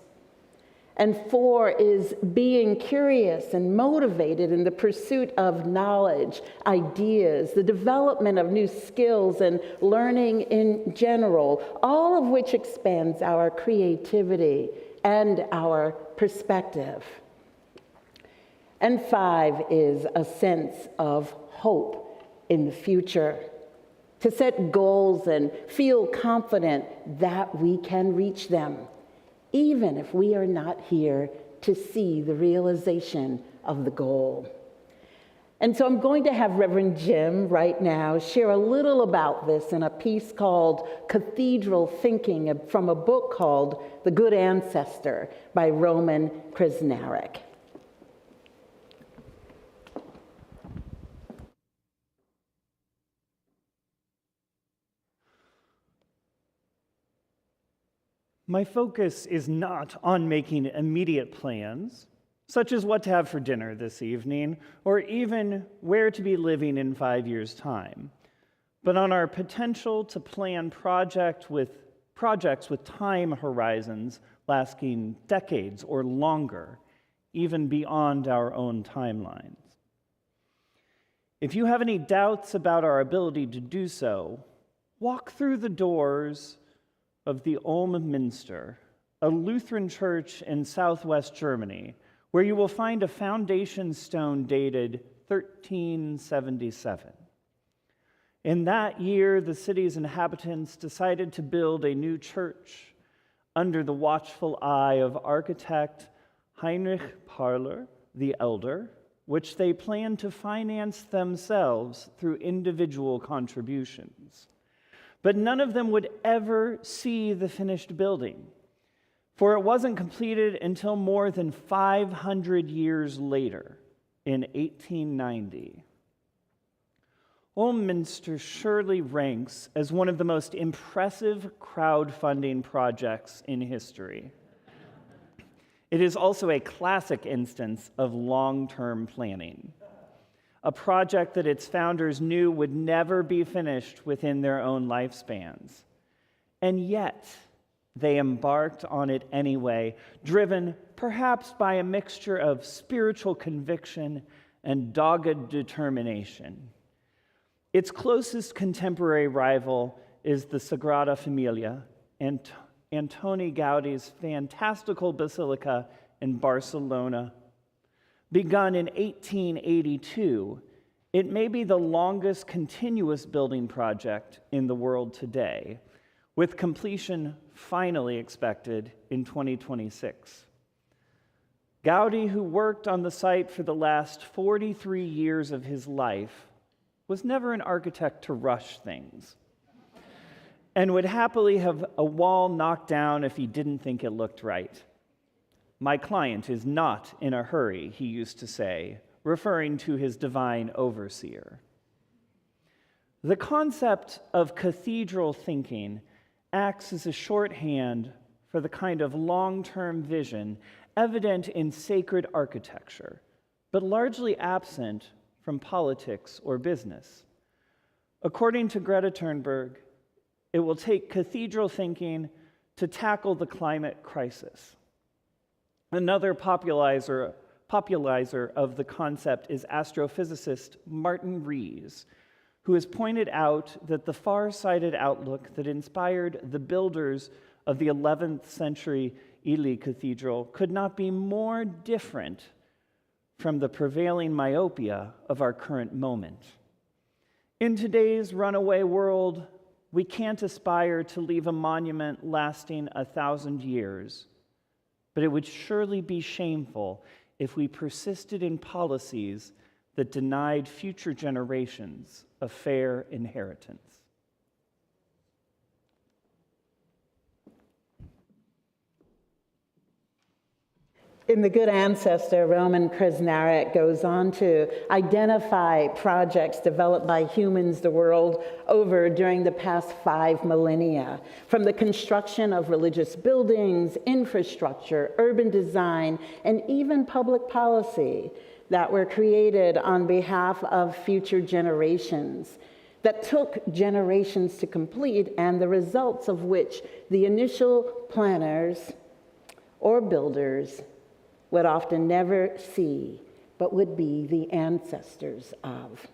And 4 is being curious and motivated in the pursuit of knowledge, ideas, the development of new skills, and learning in general, all of which expands our creativity and our perspective. And 5 is a sense of hope in the future, to set goals and feel confident that we can reach them, even if we are not here to see the realization of the goal. And so I'm going to have Reverend Jim right now share a little about this in a piece called Cathedral Thinking from a book called The Good Ancestor by Roman Krznaric. My focus is not on making immediate plans, such as what to have for dinner this evening, or even where to be living in 5 years' time, but on our potential to plan projects with time horizons lasting decades or longer, even beyond our own timelines. If you have any doubts about our ability to do so, walk through the doors of the Ulm Minster, a Lutheran church in southwest Germany, where you will find a foundation stone dated 1377. In that year, the city's inhabitants decided to build a new church under the watchful eye of architect Heinrich Parler the Elder, which they planned to finance themselves through individual contributions. But none of them would ever see the finished building, for it wasn't completed until more than 500 years later, in 1890. Ulm Minster surely ranks as one of the most impressive crowdfunding projects in history. It is also a classic instance of long-term planning, a project that its founders knew would never be finished within their own lifespans. And yet, they embarked on it anyway, driven perhaps by a mixture of spiritual conviction and dogged determination. Its closest contemporary rival is the Sagrada Familia and Antoni Gaudi's fantastical basilica in Barcelona. Begun in 1882, it may be the longest continuous building project in the world today, with completion finally expected in 2026. Gaudi, who worked on the site for the last 43 years of his life, was never an architect to rush things, and would happily have a wall knocked down if he didn't think it looked right. "My client is not in a hurry," he used to say, referring to his divine overseer. The concept of cathedral thinking acts as a shorthand for the kind of long-term vision evident in sacred architecture, but largely absent from politics or business. According to Greta Thunberg, it will take cathedral thinking to tackle the climate crisis. Another popularizer of the concept is astrophysicist Martin Rees, who has pointed out that the far-sighted outlook that inspired the builders of the 11th century Ely Cathedral could not be more different from the prevailing myopia of our current moment. In today's runaway world, we can't aspire to leave a monument lasting 1,000 years, but it would surely be shameful if we persisted in policies that denied future generations a fair inheritance. In The Good Ancestor, Roman Krasnarek goes on to identify projects developed by humans the world over during the past 5 millennia, from the construction of religious buildings, infrastructure, urban design, and even public policy that were created on behalf of future generations, that took generations to complete, and the results of which the initial planners or builders would often never see, but would be the ancestors of.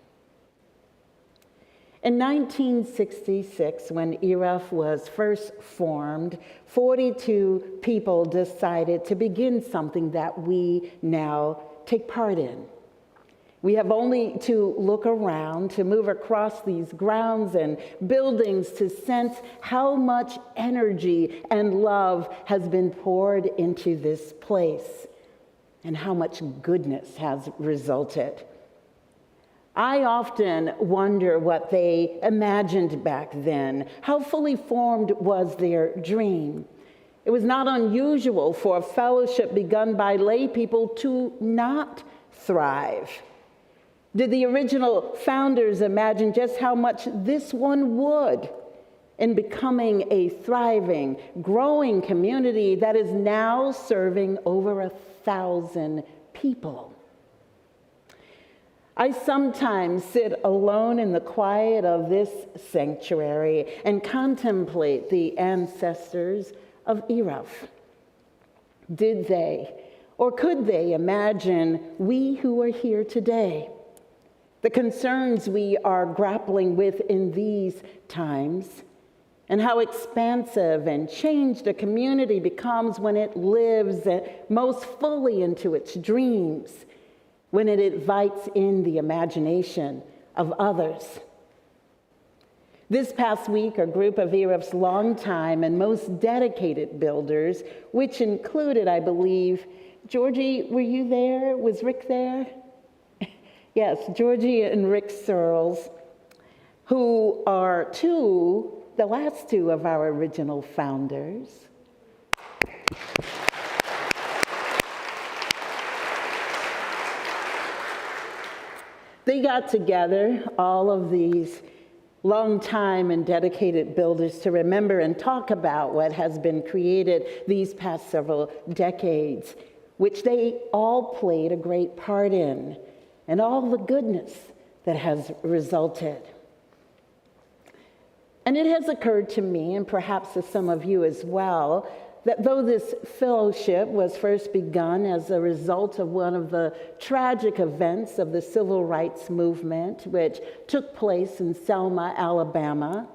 In 1966, when ERUUF was first formed, 42 people decided to begin something that we now take part in. We have only to look around, to move across these grounds and buildings to sense how much energy and love has been poured into this place, and how much goodness has resulted. I often wonder what they imagined back then. How fully formed was their dream? It was not unusual for a fellowship begun by lay people to not thrive. Did the original founders imagine just how much this one would in becoming a thriving, growing community that is now serving over 1,000 people? I sometimes sit alone in the quiet of this sanctuary and contemplate the ancestors of ERUUF. Did they, or could they imagine we who are here today? The concerns we are grappling with in these times, and how expansive and changed a community becomes when it lives most fully into its dreams, when it invites in the imagination of others. This past week, a group of ERUUF's longtime and most dedicated builders, which included, I believe, Georgie, were you there? Was Rick there? Yes, Georgie and Rick Searles, who are the last two of our original founders. They got together, all of these long-time and dedicated builders, to remember and talk about what has been created these past several decades, which they all played a great part in, and all the goodness that has resulted. And it has occurred to me, and perhaps to some of you as well, that though this fellowship was first begun as a result of one of the tragic events of the civil rights movement, which took place in Selma, Alabama,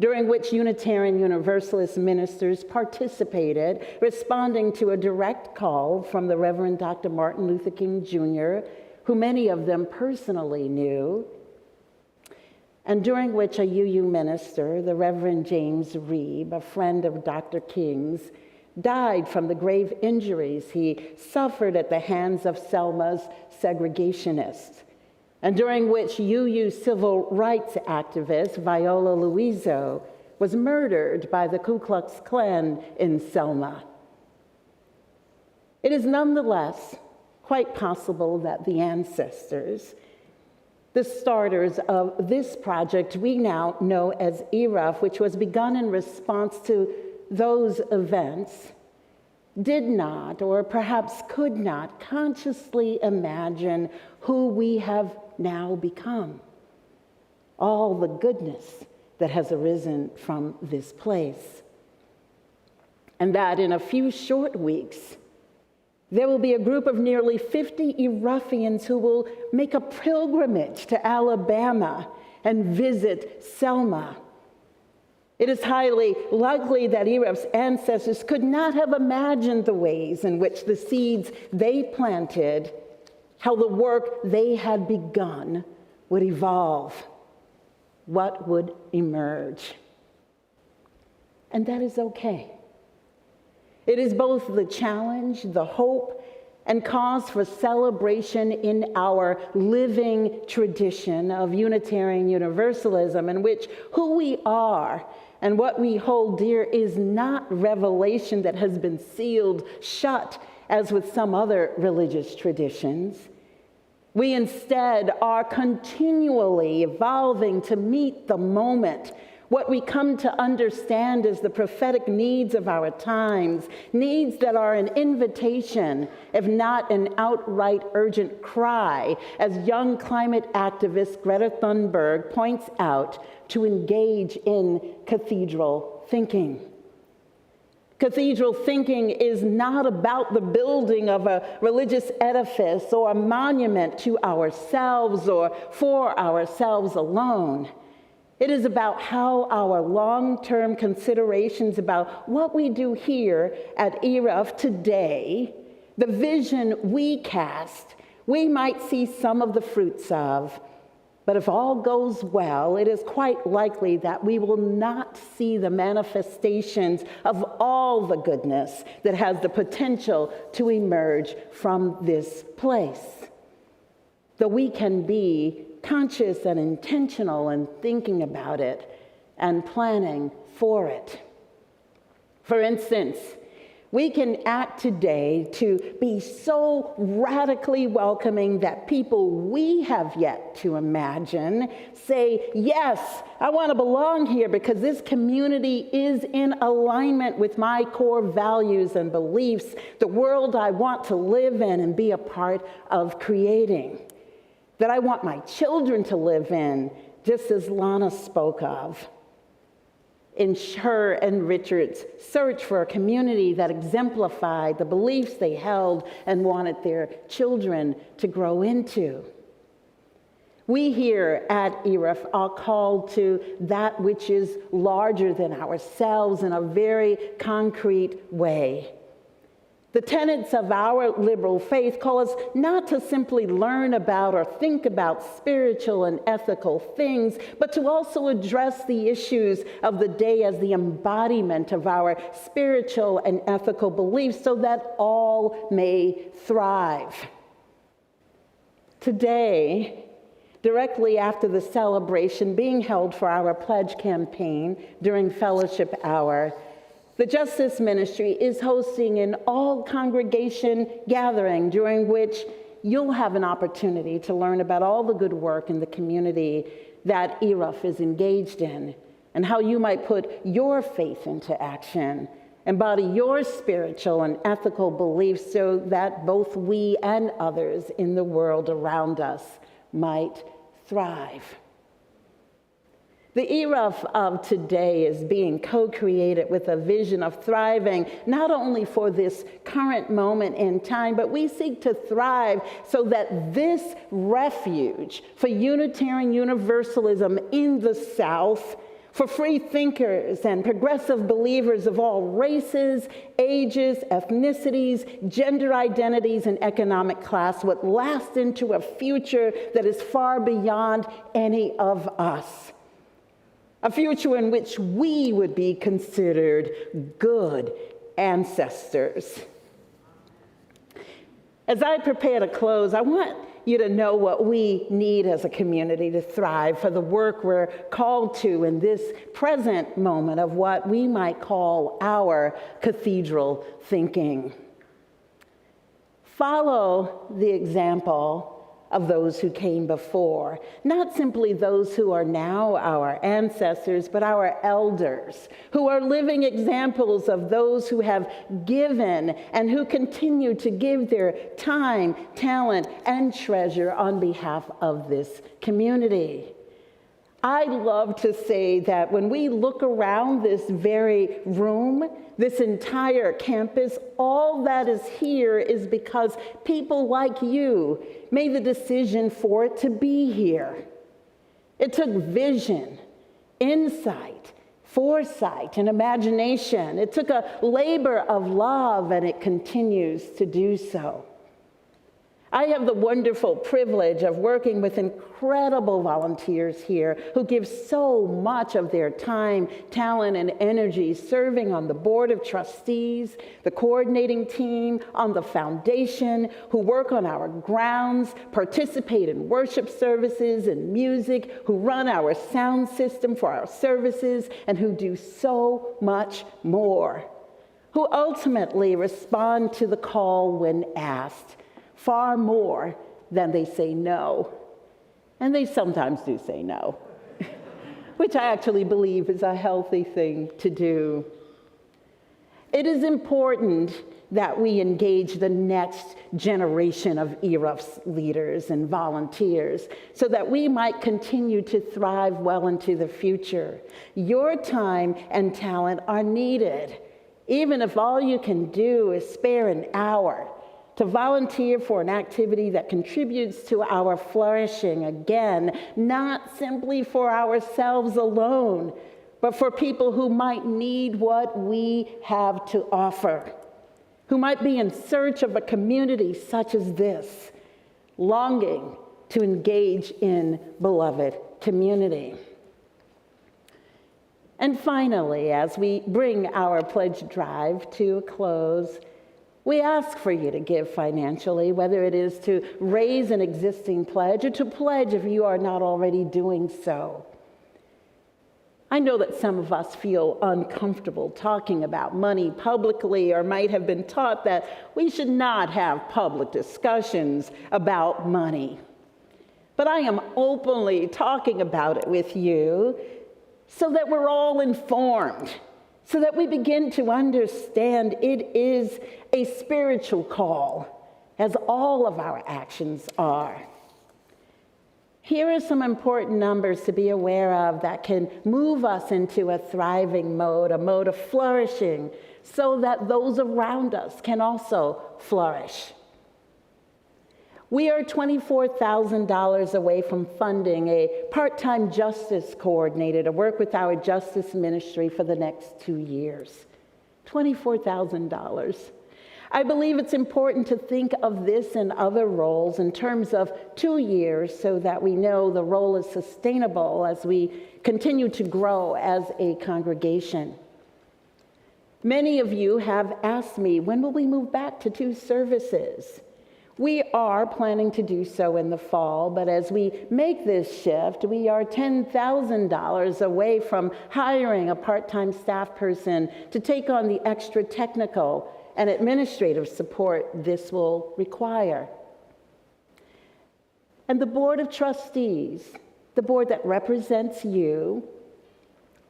during which Unitarian Universalist ministers participated, responding to a direct call from the Reverend Dr. Martin Luther King Jr., who many of them personally knew, and during which a UU minister, the Reverend James Reeb, a friend of Dr. King's, died from the grave injuries he suffered at the hands of Selma's segregationists, and during which UU civil rights activist Viola Luiso was murdered by the Ku Klux Klan in Selma. It is nonetheless quite possible that the ancestors, the starters of this project we now know as ERUUF, which was begun in response to those events, did not, or perhaps could not, consciously imagine who we have now become. All the goodness that has arisen from this place. And that in a few short weeks, there will be a group of nearly 50 ERUUFians who will make a pilgrimage to Alabama and visit Selma. It is highly likely that ERUUF's ancestors could not have imagined the ways in which the seeds they planted, how the work they had begun would evolve, what would emerge. And that is okay. It is both the challenge, the hope, and cause for celebration in our living tradition of Unitarian Universalism, in which who we are and what we hold dear is not revelation that has been sealed shut as with some other religious traditions. We instead are continually evolving to meet the moment, what we come to understand as the prophetic needs of our times, needs that are an invitation, if not an outright urgent cry, as young climate activist Greta Thunberg points out, to engage in cathedral thinking. Cathedral thinking is not about the building of a religious edifice or a monument to ourselves or for ourselves alone. It is about how our long-term considerations about what we do here at ERUUF today, the vision we cast, we might see some of the fruits of. But if all goes well, it is quite likely that we will not see the manifestations of all the goodness that has the potential to emerge from this place. Though we can be conscious and intentional in thinking about it and planning for it. For instance, we can act today to be so radically welcoming that people we have yet to imagine say, yes, I want to belong here because this community is in alignment with my core values and beliefs, the world I want to live in and be a part of creating, that I want my children to live in, just as Lana spoke of. In her and Richard's search for a community that exemplified the beliefs they held and wanted their children to grow into. We here at ERUUF are called to that which is larger than ourselves in a very concrete way. The tenets of our liberal faith call us not to simply learn about or think about spiritual and ethical things, but to also address the issues of the day as the embodiment of our spiritual and ethical beliefs so that all may thrive. Today, directly after the celebration being held for our pledge campaign during fellowship hour, the Justice Ministry is hosting an all-congregation gathering during which you'll have an opportunity to learn about all the good work in the community that ERUUF is engaged in and how you might put your faith into action, embody your spiritual and ethical beliefs so that both we and others in the world around us might thrive. The ERUUF of today is being co-created with a vision of thriving, not only for this current moment in time, but we seek to thrive so that this refuge for Unitarian Universalism in the South, for free thinkers and progressive believers of all races, ages, ethnicities, gender identities, and economic class would last into a future that is far beyond any of us. A future in which we would be considered good ancestors. As I prepare to close, I want you to know what we need as a community to thrive for the work we're called to in this present moment of what we might call our cathedral thinking. Follow the example of those who came before, not simply those who are now our ancestors, but our elders, who are living examples of those who have given and who continue to give their time, talent, and treasure on behalf of this community. I love to say that when we look around this very room, this entire campus, all that is here is because people like you made the decision for it to be here. It took vision, insight, foresight, and imagination. It took a labor of love, and it continues to do so. I have the wonderful privilege of working with incredible volunteers here who give so much of their time, talent, and energy serving on the board of trustees, the coordinating team, on the foundation, who work on our grounds, participate in worship services and music, who run our sound system for our services, and who do so much more. who ultimately respond to the call when asked far more than they say no. And they sometimes do say no, which I actually believe is a healthy thing to do. It is important that we engage the next generation of ERUUF's leaders and volunteers so that we might continue to thrive well into the future. Your time and talent are needed, even if all you can do is spare an hour to volunteer for an activity that contributes to our flourishing, again, not simply for ourselves alone, but for people who might need what we have to offer, who might be in search of a community such as this, longing to engage in beloved community. And finally, as we bring our pledge drive to a close, we ask for you to give financially, whether it is to raise an existing pledge or to pledge if you are not already doing so. I know that some of us feel uncomfortable talking about money publicly, or might have been taught that we should not have public discussions about money. But I am openly talking about it with you so that we're all informed, so that we begin to understand it is a spiritual call, as all of our actions are. Here are some important numbers to be aware of that can move us into a thriving mode, a mode of flourishing, so that those around us can also flourish. We are $24,000 away from funding a part-time justice coordinator to work with our justice ministry for the next 2 years. $24,000. I believe it's important to think of this and other roles in terms of 2 years so that we know the role is sustainable as we continue to grow as a congregation. Many of you have asked me, when will we move back to 2 services? We are planning to do so in the fall, but as we make this shift, we are $10,000 away from hiring a part-time staff person to take on the extra technical and administrative support this will require. And the Board of Trustees, the board that represents you,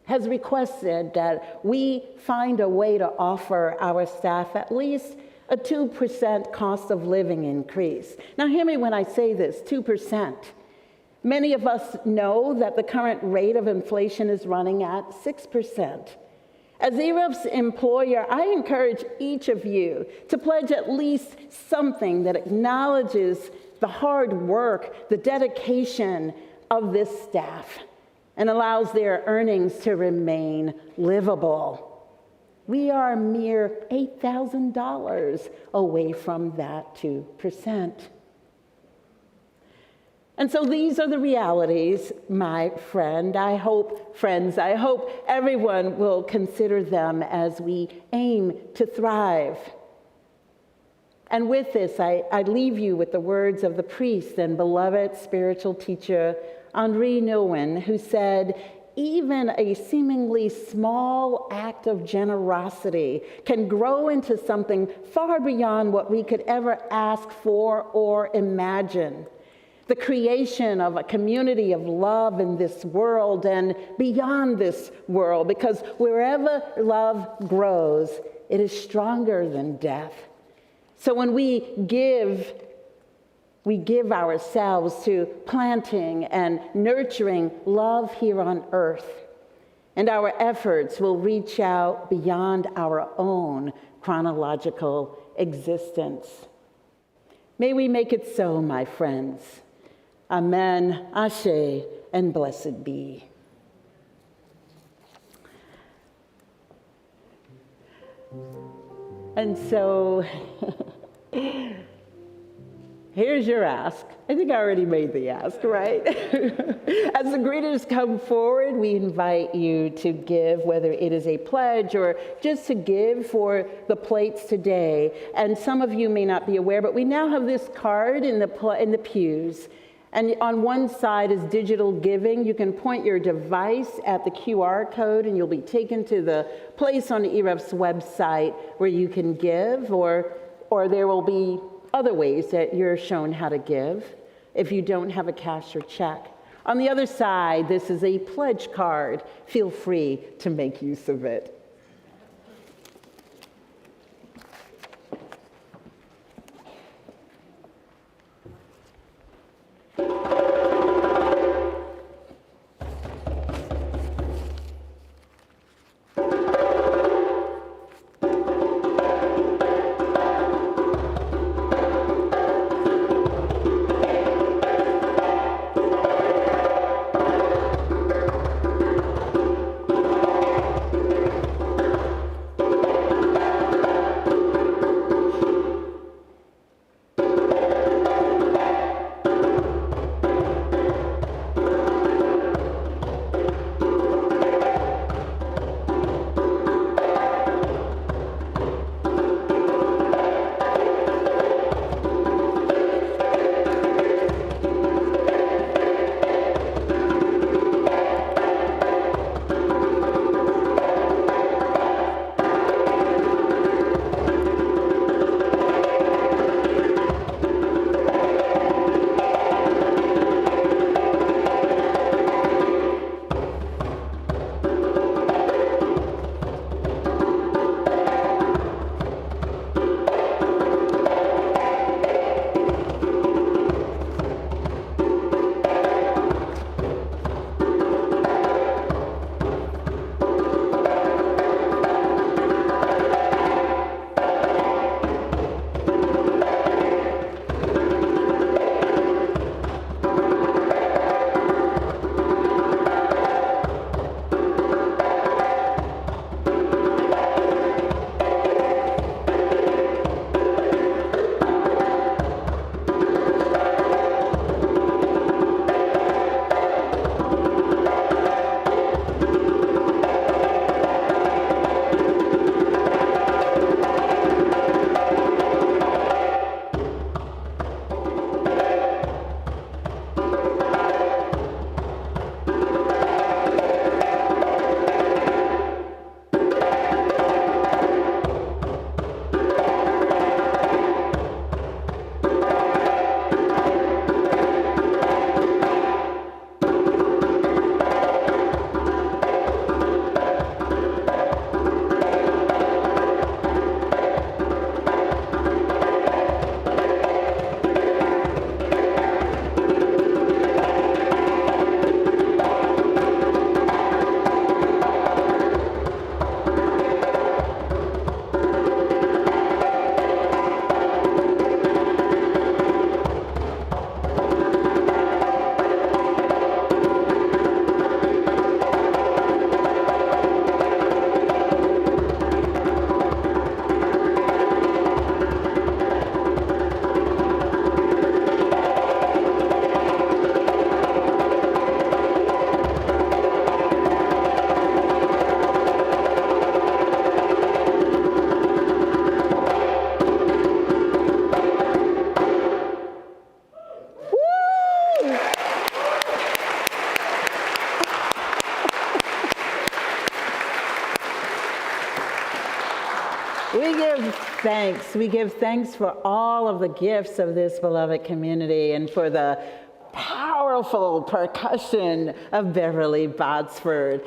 has requested that we find a way to offer our staff at least a 2% cost of living increase. Now hear me when I say this, 2%. Many of us know that the current rate of inflation is running at 6%. As ERUUF's employer, I encourage each of you to pledge at least something that acknowledges the hard work, the dedication of this staff, and allows their earnings to remain livable. We are a mere $8,000 away from that 2%. And so these are the realities, my friends. I hope everyone will consider them as we aim to thrive. And with this, I leave you with the words of the priest and beloved spiritual teacher, Henri Nouwen, who said, even a seemingly small act of generosity can grow into something far beyond what we could ever ask for or imagine. The creation of a community of love in this world and beyond this world, because wherever love grows, it is stronger than death. So when we give ourselves to planting and nurturing love here on earth, and our efforts will reach out beyond our own chronological existence. May we make it so, my friends. Amen, Ashe, and blessed be. And so, here's your ask. I think I already made the ask, right? As the greeters come forward, we invite you to give, whether it is a pledge or just to give for the plates today. And some of you may not be aware, but we now have this card in the pews. And on one side is digital giving. You can point your device at the QR code and you'll be taken to the place on ERUUF's website where you can give, or there will be other ways that you're shown how to give if you don't have a cash or check. On the other side, this is a pledge card. Feel free to make use of it. We give thanks for all of the gifts of this beloved community and for the powerful percussion of Beverly Botsford.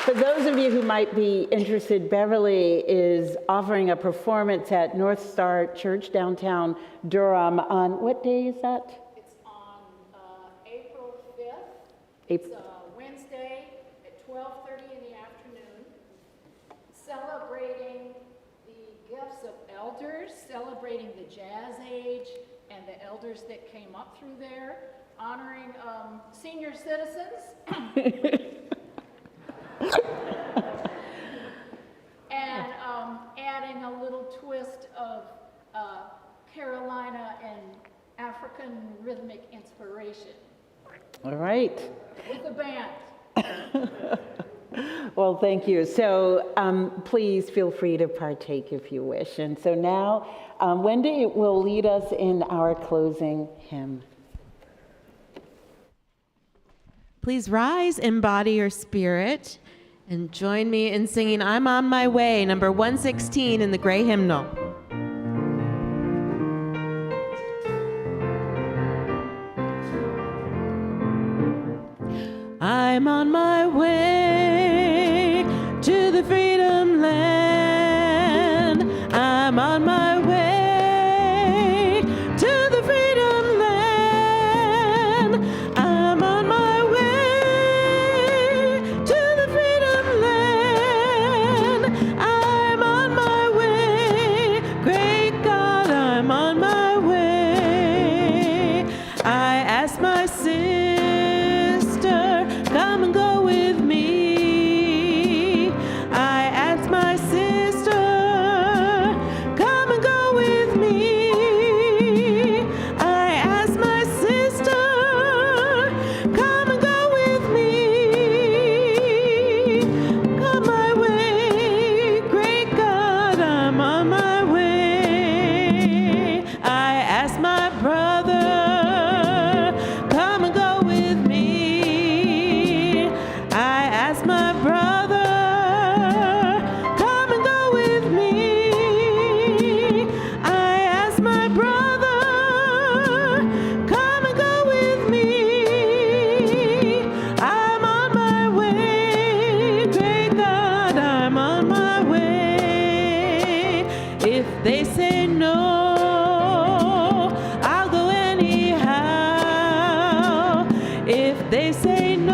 For those of you who might be interested, Beverly is offering a performance at North Star Church downtown Durham on, what day is that? It's on April 5th. April. It's Wednesday at 12:30 in the afternoon, celebrating the gifts of elders, celebrating the Jazz Age and the elders that came up through there, honoring senior citizens. And adding a little twist of Carolina and African rhythmic inspiration. All right. With the band. Well, thank you. So please feel free to partake if you wish. And so now, Wendy will lead us in our closing hymn. Please rise in body or spirit and join me in singing I'm on My Way, number 116 in the gray hymnal. I'm on my way to the freedom land. I'm on my way to the freedom land. I'm on my way to the freedom land. I'm on my way. Great God, I'm on my way. I ask my come and go with me. I ask my sister, come and go with me. I ask my sister, come and go with me. Come my way, great God, I'm on my way. I ask my brother, come and go with me. I ask my brother, come and go with me. I ask my brother, come and go with me. I'm on my way, great God, I'm on my way. If they say no, I'll go anyhow. If they say no,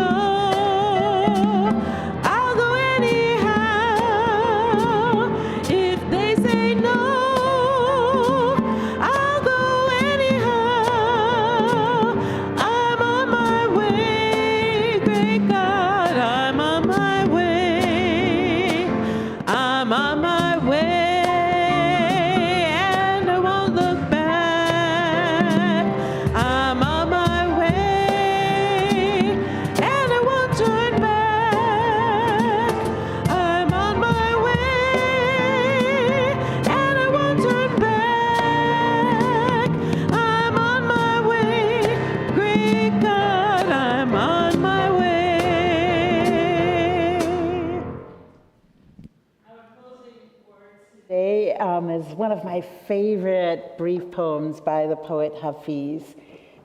is one of my favorite brief poems by the poet Hafiz,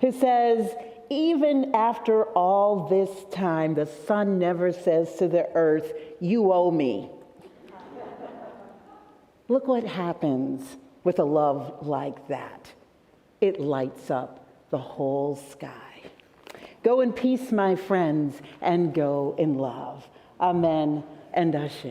who says, even after all this time, the sun never says to the earth, you owe me. Look what happens with a love like that. It lights up the whole sky. Go in peace, my friends, and go in love. Amen and Ashe.